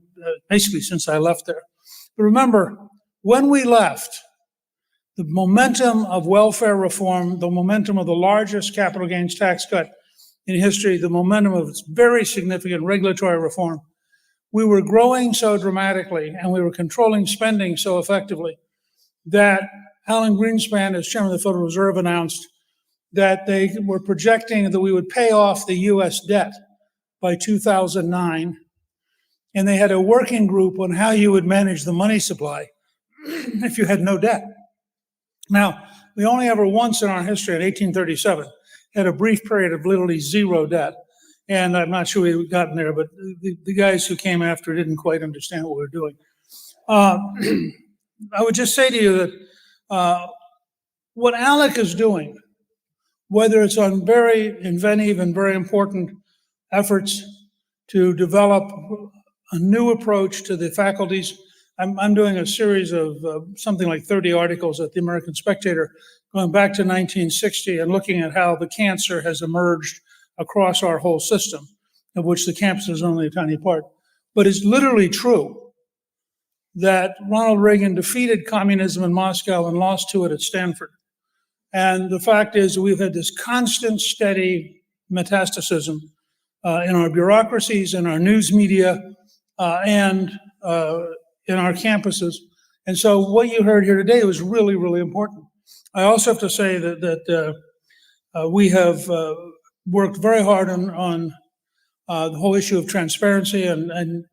basically since I left there. But remember, when we left, the momentum of welfare reform, the momentum of the largest capital gains tax cut in history, the momentum of its very significant regulatory reform, we were growing so dramatically and we were controlling spending so effectively that Alan Greenspan, as chairman of the Federal Reserve, announced that they were projecting that we would pay off the U.S. debt by 2009. And they had a working group on how you would manage the money supply if you had no debt. Now, we only ever once in our history, in 1837, had a brief period of literally zero debt. And I'm not sure we've gotten there, but the guys who came after didn't quite understand what we were doing. I would just say to you that what ALEC is doing, whether it's on very inventive and very important efforts to develop a new approach to the faculties. I'm doing a series of something like 30 articles at the American Spectator going back to 1960 and looking at how the cancer has emerged across our whole system, of which the campus is only a tiny part. But it's literally true that Ronald Reagan defeated communism in Moscow and lost to it at Stanford. And the fact is we've had this constant, steady metastatism in our bureaucracies, in our news media, and in our campuses. And so what you heard here today was really, really important. I also have to say that we have worked very hard on the whole issue of transparency, and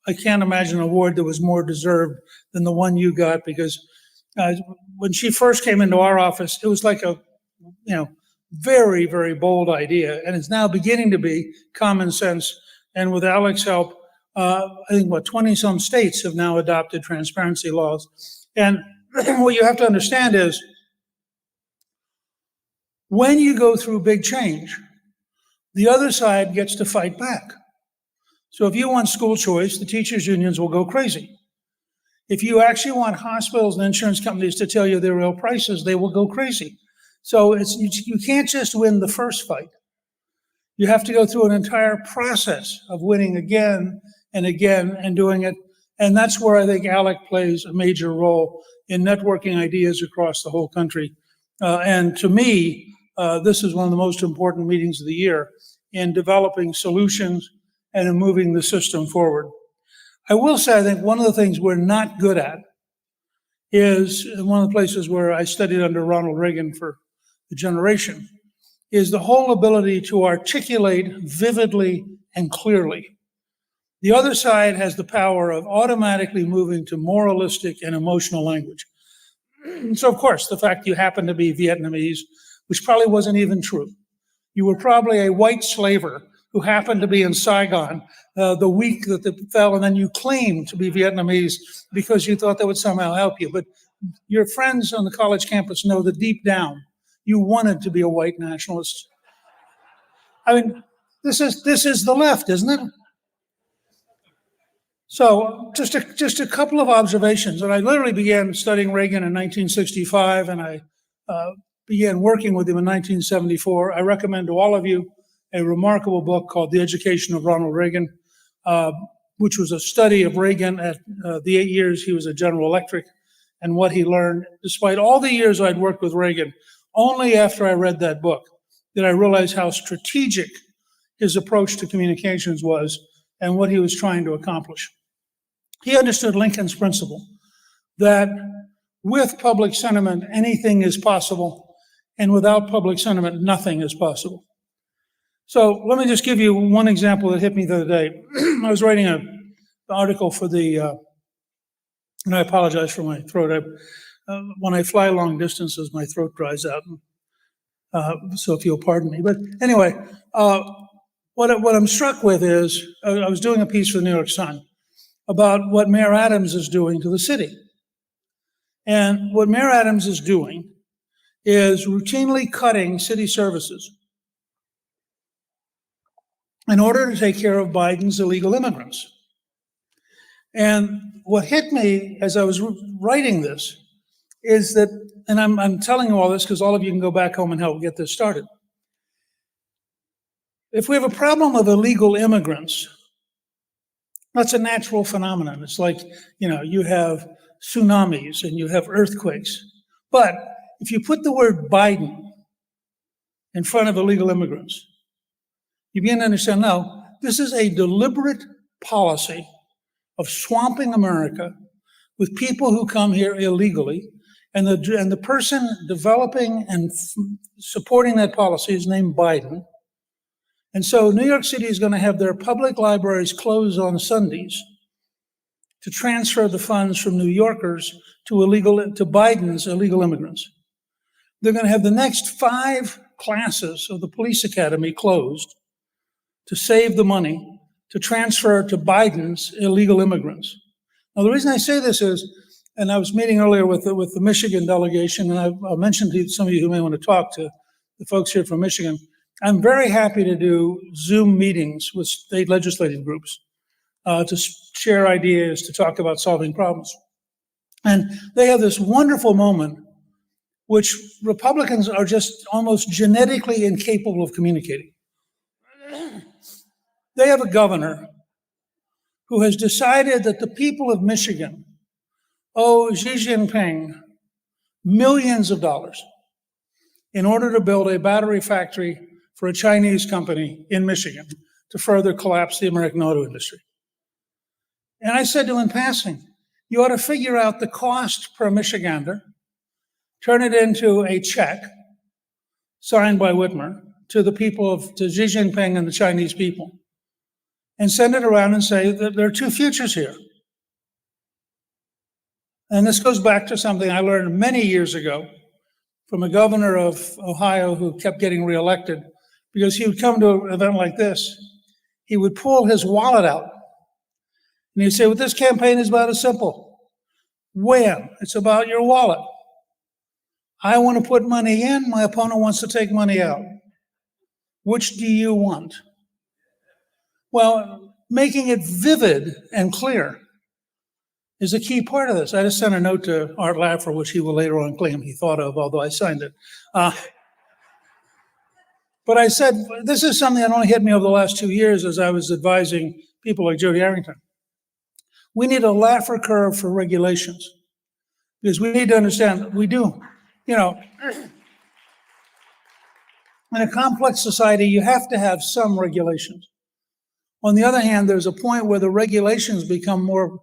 I can't imagine an award that was more deserved than the one you got, because when she first came into our office, it was like a, very, very bold idea, and it's now beginning to be common sense. And with Alec's help, I think 20-some states have now adopted transparency laws. And what you have to understand is, when you go through big change, the other side gets to fight back. So if you want school choice, the teachers' unions will go crazy. If you actually want hospitals and insurance companies to tell you their real prices, they will go crazy. So you can't just win the first fight. You have to go through an entire process of winning again and again and doing it. And that's where I think Alec plays a major role in networking ideas across the whole country. And to me, this is one of the most important meetings of the year in developing solutions and in moving the system forward. I will say, I think one of the things we're not good at is, one of the places where I studied under Ronald Reagan for a generation, is the whole ability to articulate vividly and clearly. The other side has the power of automatically moving to moralistic and emotional language. So, of course, the fact you happen to be Vietnamese, which probably wasn't even true. You were probably a white slaver who happened to be in Saigon the week that it fell, and then you claimed to be Vietnamese because you thought that would somehow help you. But your friends on the college campus know that deep down, you wanted to be a white nationalist. I mean, this is the left, isn't it? So just a couple of observations. And I literally began studying Reagan in 1965, and I began working with him in 1974. I recommend to all of you a remarkable book called The Education of Ronald Reagan, which was a study of Reagan at the 8 years he was at General Electric and what he learned. Despite all the years I'd worked with Reagan, only after I read that book did I realize how strategic his approach to communications was and what he was trying to accomplish. He understood Lincoln's principle that with public sentiment, anything is possible, and without public sentiment, nothing is possible. So let me just give you one example that hit me the other day. I was writing an article for and I apologize for my throat. When I fly long distances, my throat dries out. So if you'll pardon me. But anyway, what I'm struck with is, I was doing a piece for the New York Sun about what Mayor Adams is doing to the city. And what Mayor Adams is doing is routinely cutting city services in order to take care of Biden's illegal immigrants. And what hit me as I was writing this is that, and I'm telling you all this because all of you can go back home and help get this started. If we have a problem of illegal immigrants, that's a natural phenomenon. It's like, you have tsunamis and you have earthquakes. But if you put the word Biden in front of illegal immigrants, you begin to understand, no, this is a deliberate policy of swamping America with people who come here illegally. And the person developing and supporting that policy is named Biden. And so New York City is going to have their public libraries closed on Sundays to transfer the funds from New Yorkers to Biden's illegal immigrants. They're going to have the next 5 classes of the police academy closed to save the money to transfer to Biden's illegal immigrants. Now, the reason I say this is, and I was meeting earlier with the Michigan delegation, and I'll mention to some of you who may want to talk to the folks here from Michigan. I'm very happy to do Zoom meetings with state legislative groups to share ideas, to talk about solving problems. And they have this wonderful moment, which Republicans are just almost genetically incapable of communicating. They have a governor who has decided that the people of Michigan owe Xi Jinping millions of dollars in order to build a battery factory for a Chinese company in Michigan to further collapse the American auto industry. And I said to him in passing, you ought to figure out the cost per Michigander turn it into a check signed by Whitmer to the people to Xi Jinping and the Chinese people, and send it around and say that there are two futures here. And this goes back to something I learned many years ago from a governor of Ohio who kept getting reelected, because he would come to an event like this. He would pull his wallet out and he'd say, "What this campaign is about is simple. Wham, it's about your wallet. I want to put money in, my opponent wants to take money out. Which do you want?" Well, making it vivid and clear is a key part of this. I just sent a note to Art Laffer, which he will later on claim he thought of, although I signed it. But I said, this is something that only hit me over the last 2 years as I was advising people like Jody Arrington. We need a Laffer curve for regulations, because we need to understand, we do, in a complex society, you have to have some regulations. On the other hand, there's a point where the regulations become more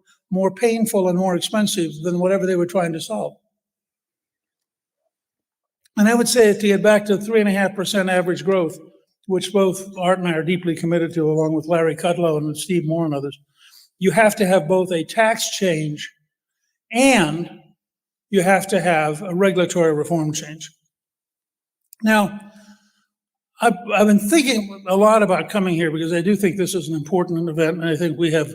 painful and more expensive than whatever they were trying to solve. And I would say to get back to 3.5% average growth, which both Art and I are deeply committed to, along with Larry Kudlow and Steve Moore and others, you have to have both a tax change and you have to have a regulatory reform change. Now, I've been thinking a lot about coming here because I do think this is an important event, and I think we have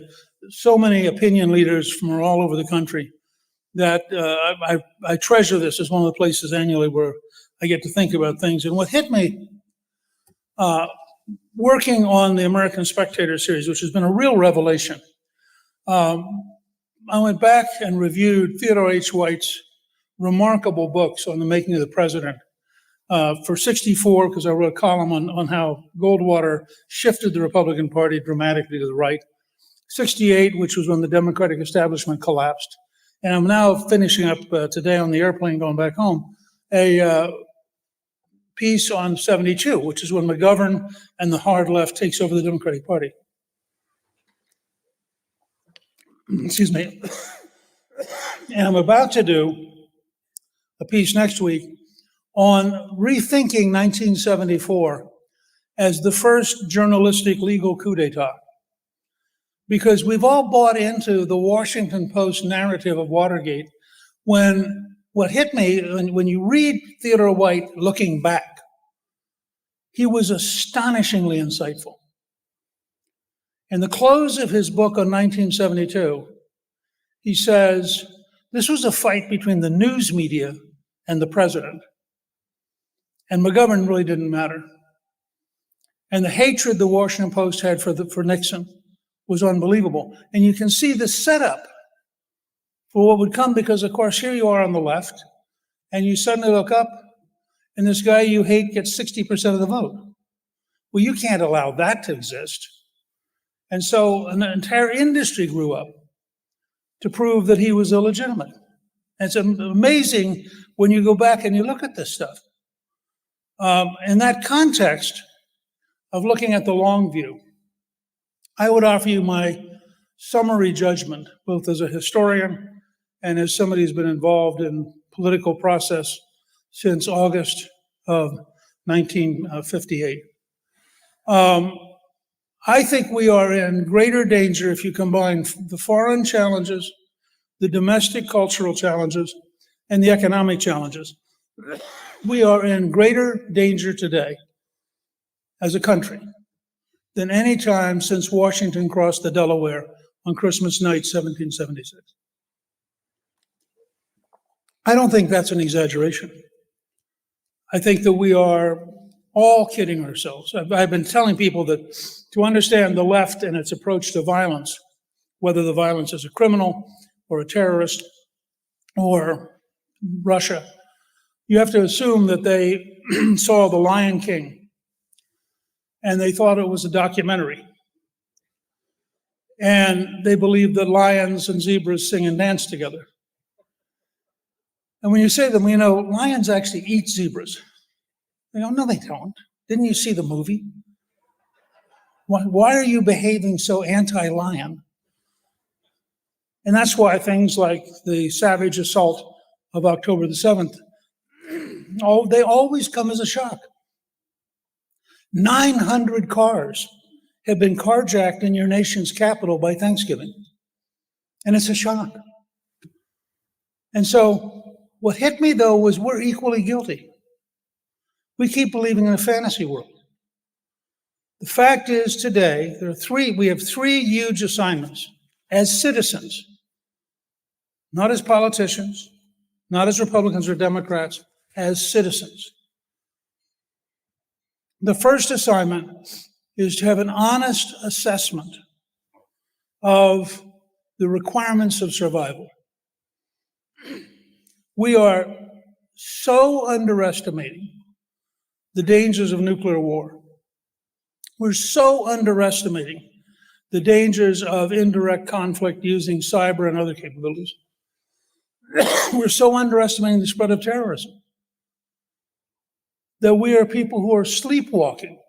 so many opinion leaders from all over the country that I treasure this as one of the places annually where I get to think about things. And what hit me working on the American Spectator series, which has been a real revelation, I went back and reviewed Theodore H. White's remarkable books on the making of the president. For 64, because I wrote a column on how Goldwater shifted the Republican Party dramatically to the right. 68, which was when the Democratic establishment collapsed. And I'm now finishing up today on the airplane going back home, a piece on 72, which is when McGovern and the hard left takes over the Democratic Party. Excuse me. And I'm about to do a piece next week on rethinking 1974 as the first journalistic legal coup d'etat. Because we've all bought into the Washington Post narrative of Watergate, when what hit me, when you read Theodore White looking back, he was astonishingly insightful. In the close of his book on 1972, he says, this was a fight between the news media and the president. And McGovern really didn't matter. And the hatred the Washington Post had for Nixon was unbelievable. And you can see the setup for what would come, because, of course, here you are on the left, and you suddenly look up, and this guy you hate gets 60% of the vote. Well, you can't allow that to exist. And so an entire industry grew up to prove that he was illegitimate. And it's amazing when you go back and you look at this stuff. In that context of looking at the long view, I would offer you my summary judgment, both as a historian and as somebody who's been involved in political process since August of 1958. I think we are in greater danger if you combine the foreign challenges, the domestic cultural challenges, and the economic challenges. We are in greater danger today as a country than any time since Washington crossed the Delaware on Christmas night, 1776. I don't think that's an exaggeration. I think that we are all kidding ourselves. I've been telling people that to understand the left and its approach to violence, whether the violence is a criminal or a terrorist or Russia, you have to assume that they saw The Lion King and they thought it was a documentary. And they believed that lions and zebras sing and dance together. And when you say to them, lions actually eat zebras. They go, no, they don't. Didn't you see the movie? Why are you behaving so anti-lion? And that's why things like the savage assault of October the 7th they always come as a shock. 900 cars have been carjacked in your nation's capital by Thanksgiving. And it's a shock. And so what hit me, though, was we're equally guilty. We keep believing in a fantasy world. The fact is today, we have three huge assignments as citizens, not as politicians, not as Republicans or Democrats, as citizens. The first assignment is to have an honest assessment of the requirements of survival. We are so underestimating the dangers of nuclear war. We're so underestimating the dangers of indirect conflict using cyber and other capabilities. We're so underestimating the spread of terrorism that we are people who are sleepwalking,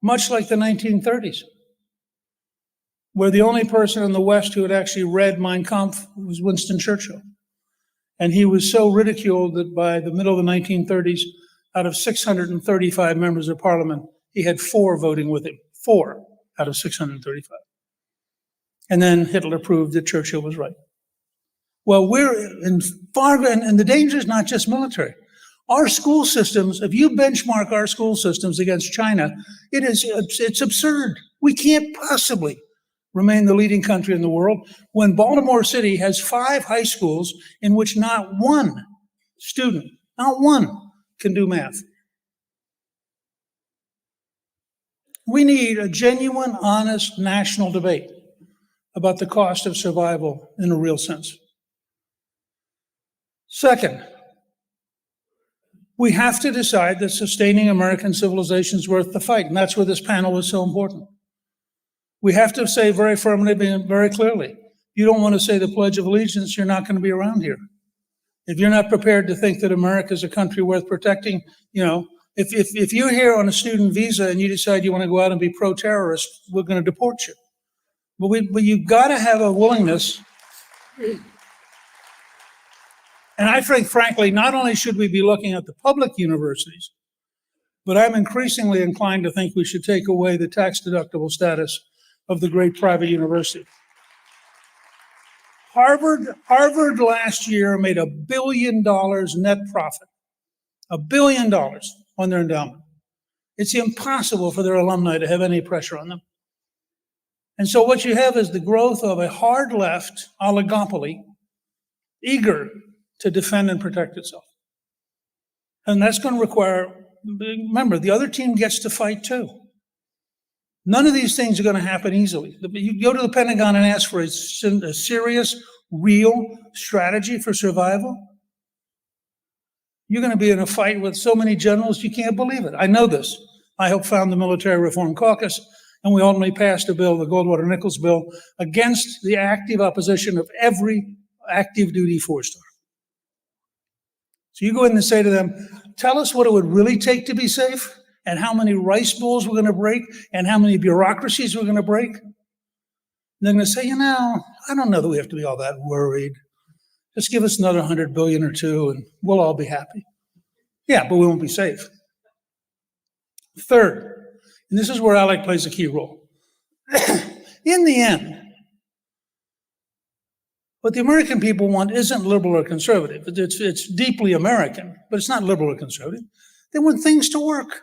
much like the 1930s, where the only person in the West who had actually read Mein Kampf was Winston Churchill. And he was so ridiculed that by the middle of the 1930s, out of 635 members of parliament, he had 4 voting with him. 4 out of 635. And then Hitler proved that Churchill was right. Well, and the danger is not just military. Our school systems, if you benchmark our school systems against China, it's absurd. We can't possibly remain the leading country in the world when Baltimore City has 5 high schools in which not one student, not one, can do math. We need a genuine, honest national debate about the cost of survival in a real sense. Second, we have to decide that sustaining American civilization is worth the fight, and that's where this panel is so important. We have to say very firmly and very clearly, you don't want to say the Pledge of Allegiance, you're not going to be around here. If you're not prepared to think that America is a country worth protecting, if you're here on a student visa and you decide you want to go out and be pro-terrorist, we're going to deport you. But you've got to have a willingness. And I think, frankly, not only should we be looking at the public universities, but I'm increasingly inclined to think we should take away the tax-deductible status of the great private university. Harvard last year made $1 billion net profit, $1 billion on their endowment. It's impossible for their alumni to have any pressure on them. And so what you have is the growth of a hard left oligopoly, eager to defend and protect itself. And that's going to require, remember, the other team gets to fight too. None of these things are going to happen easily. You go to the Pentagon and ask for a serious, real strategy for survival, you're going to be in a fight with so many generals, you can't believe it. I know this. I helped found the Military Reform Caucus, and we ultimately passed a bill, the Goldwater-Nichols bill, against the active opposition of every active duty 4-star. So you go in and say to them, tell us what it would really take to be safe and how many rice bowls we're going to break and how many bureaucracies we're going to break. And they're going to say, I don't know that we have to be all that worried. Just give us another 100 billion or 2 and we'll all be happy. Yeah, but we won't be safe. Third, and this is where ALEC plays a key role. In the end, what the American people want isn't liberal or conservative. It's deeply American, but it's not liberal or conservative. They want things to work.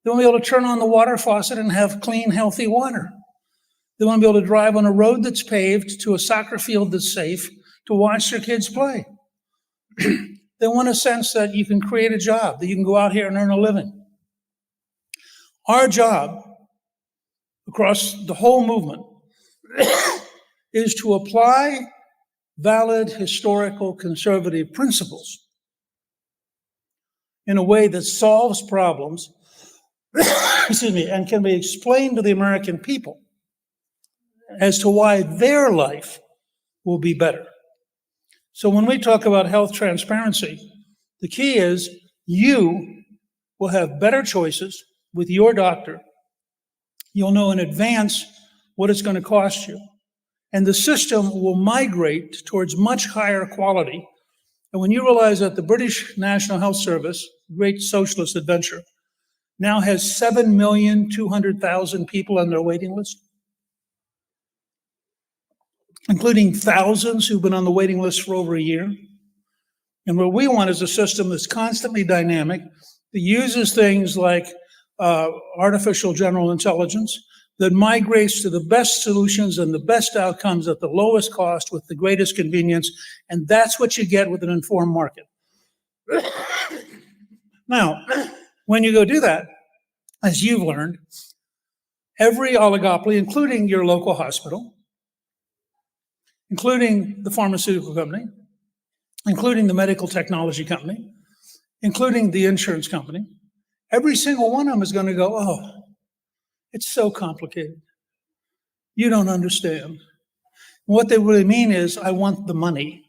They want to be able to turn on the water faucet and have clean, healthy water. They want to be able to drive on a road that's paved to a soccer field that's safe to watch their kids play. They want a sense that you can create a job, that you can go out here and earn a living. Our job across the whole movement is to apply valid historical conservative principles in a way that solves problems, and can be explained to the American people as to why their life will be better. So when we talk about health transparency, the key is you will have better choices with your doctor. You'll know in advance what it's going to cost you. And the system will migrate towards much higher quality And when you realize that the British National Health Service, great socialist adventure, now has 7,200,000 people on their waiting list, including thousands who've been on the waiting list for over a year. And what we want is a system that's constantly dynamic, that uses things like artificial general intelligence, that migrates to the best solutions and the best outcomes at the lowest cost with the greatest convenience. And that's what you get with an informed market. Now, when you go do that, as you've learned, every oligopoly, including your local hospital, including the pharmaceutical company, including the medical technology company, including the insurance company, every single one of them is going to go, oh, it's so complicated. You don't understand. What they really mean is, I want the money.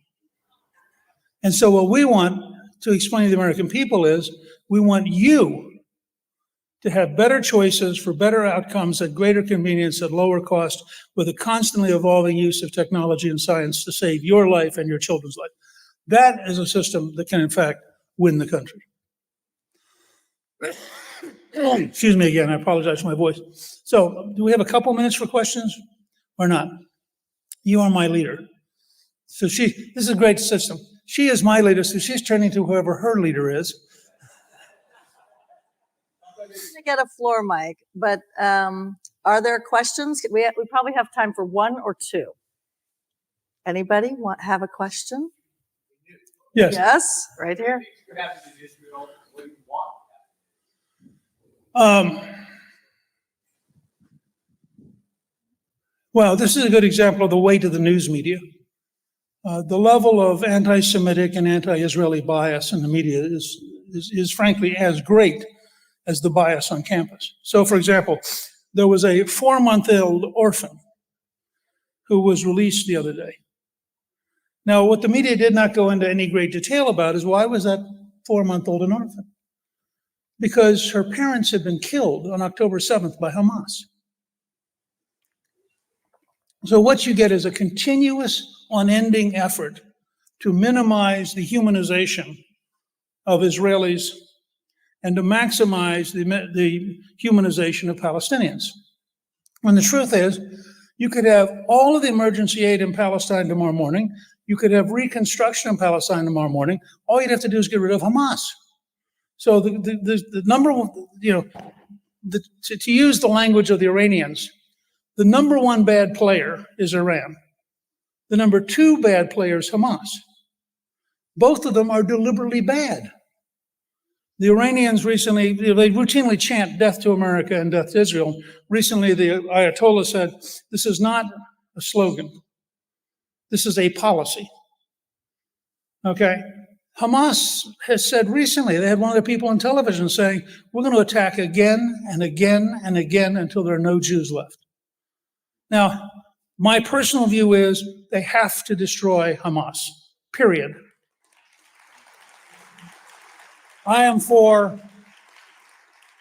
And so what we want to explain to the American people is, we want you to have better choices for better outcomes at greater convenience at lower cost with a constantly evolving use of technology and science to save your life and your children's life. That is a system that can, in fact, win the country. Excuse me again, I apologize for my voice. So, do we have a couple minutes for questions or not? You are my leader. So this is a great system. She is my leader, so she's turning to whoever her leader is. I'm going to get a floor mic, but are there questions? We probably have time for one or two. Anybody have a question? Yes. Yes, right here. Well, this is a good example of the weight of the news media. The level of anti-Semitic and anti-Israeli bias in the media is frankly as great as the bias on campus. So, for example, there was a 4-month-old orphan who was released the other day. Now, what the media did not go into any great detail about is, why was that 4-month-old an orphan? Because her parents had been killed on October 7th by Hamas. So what you get is a continuous, unending effort to minimize the humanization of Israelis and to maximize the humanization of Palestinians. When the truth is, you could have all of the emergency aid in Palestine tomorrow morning. You could have reconstruction in Palestine tomorrow morning. All you'd have to do is get rid of Hamas. So the number one, to use the language of the Iranians, the number one bad player is Iran. The number two bad player is Hamas. Both of them are deliberately bad. The Iranians recently, they routinely chant death to America and death to Israel. Recently, the Ayatollah said, this is not a slogan. This is a policy. Okay? Hamas has said recently, they had one of their people on television saying, we're going to attack again and again and again until there are no Jews left. Now, my personal view is they have to destroy Hamas, period. I'm for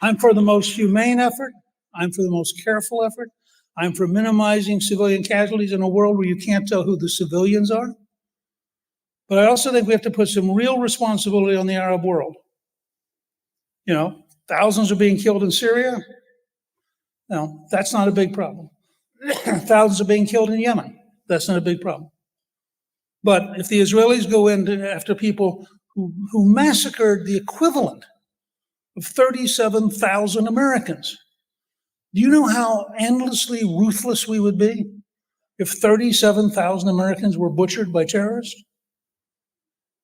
the most humane effort. I'm for the most careful effort. I'm for minimizing civilian casualties in a world where you can't tell who the civilians are. But I also think we have to put some real responsibility on the Arab world. You know, thousands are being killed in Syria. No, that's not a big problem. Thousands are being killed in Yemen. That's not a big problem. But if the Israelis go in after people who massacred the equivalent of 37,000 Americans, do you know how endlessly ruthless we would be if 37,000 Americans were butchered by terrorists?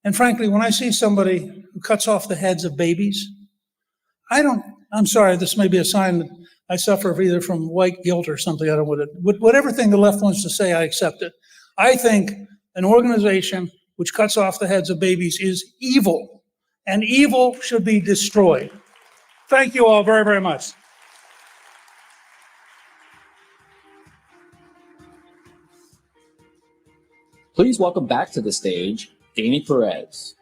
And frankly, when I see somebody who cuts off the heads of babies, I'm sorry, this may be a sign that I suffer either from white guilt or something. I don't want to, whatever thing the left wants to say, I accept it. I think an organization which cuts off the heads of babies is evil, and evil should be destroyed. Thank you all very, very much. Please welcome back to the stage, Danny Perez.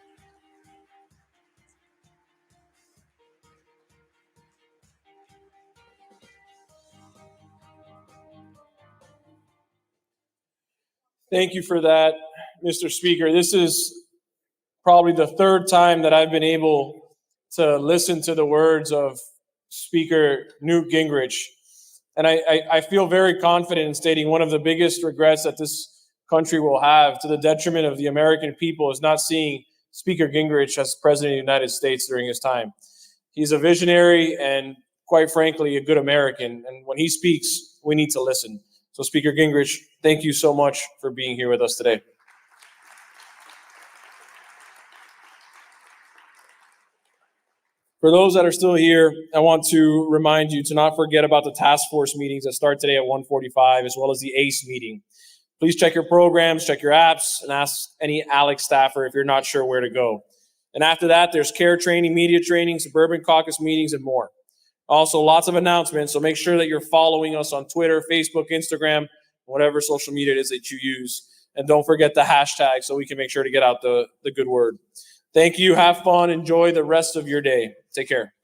Thank you for that, Mr. Speaker. This is probably the third time that I've been able to listen to the words of Speaker Newt Gingrich. And I feel very confident in stating one of the biggest regrets that this country will have to the detriment of the American people is not seeing Speaker Gingrich as President of the United States during his time. He's a visionary and, quite frankly, a good American. And when he speaks, we need to listen. So, Speaker Gingrich, thank you so much for being here with us today. For those that are still here, I want to remind you to not forget about the task force meetings that start today at 1:45, as well as the ACE meeting. Please check your programs, check your apps, and ask any ALEC staffer if you're not sure where to go. And after that, there's CARE training, media training, Suburban Caucus meetings, and more. Also, lots of announcements, so make sure that you're following us on Twitter, Facebook, Instagram, whatever social media it is that you use. And don't forget the hashtag so we can make sure to get out the good word. Thank you. Have fun. Enjoy the rest of your day. Take care.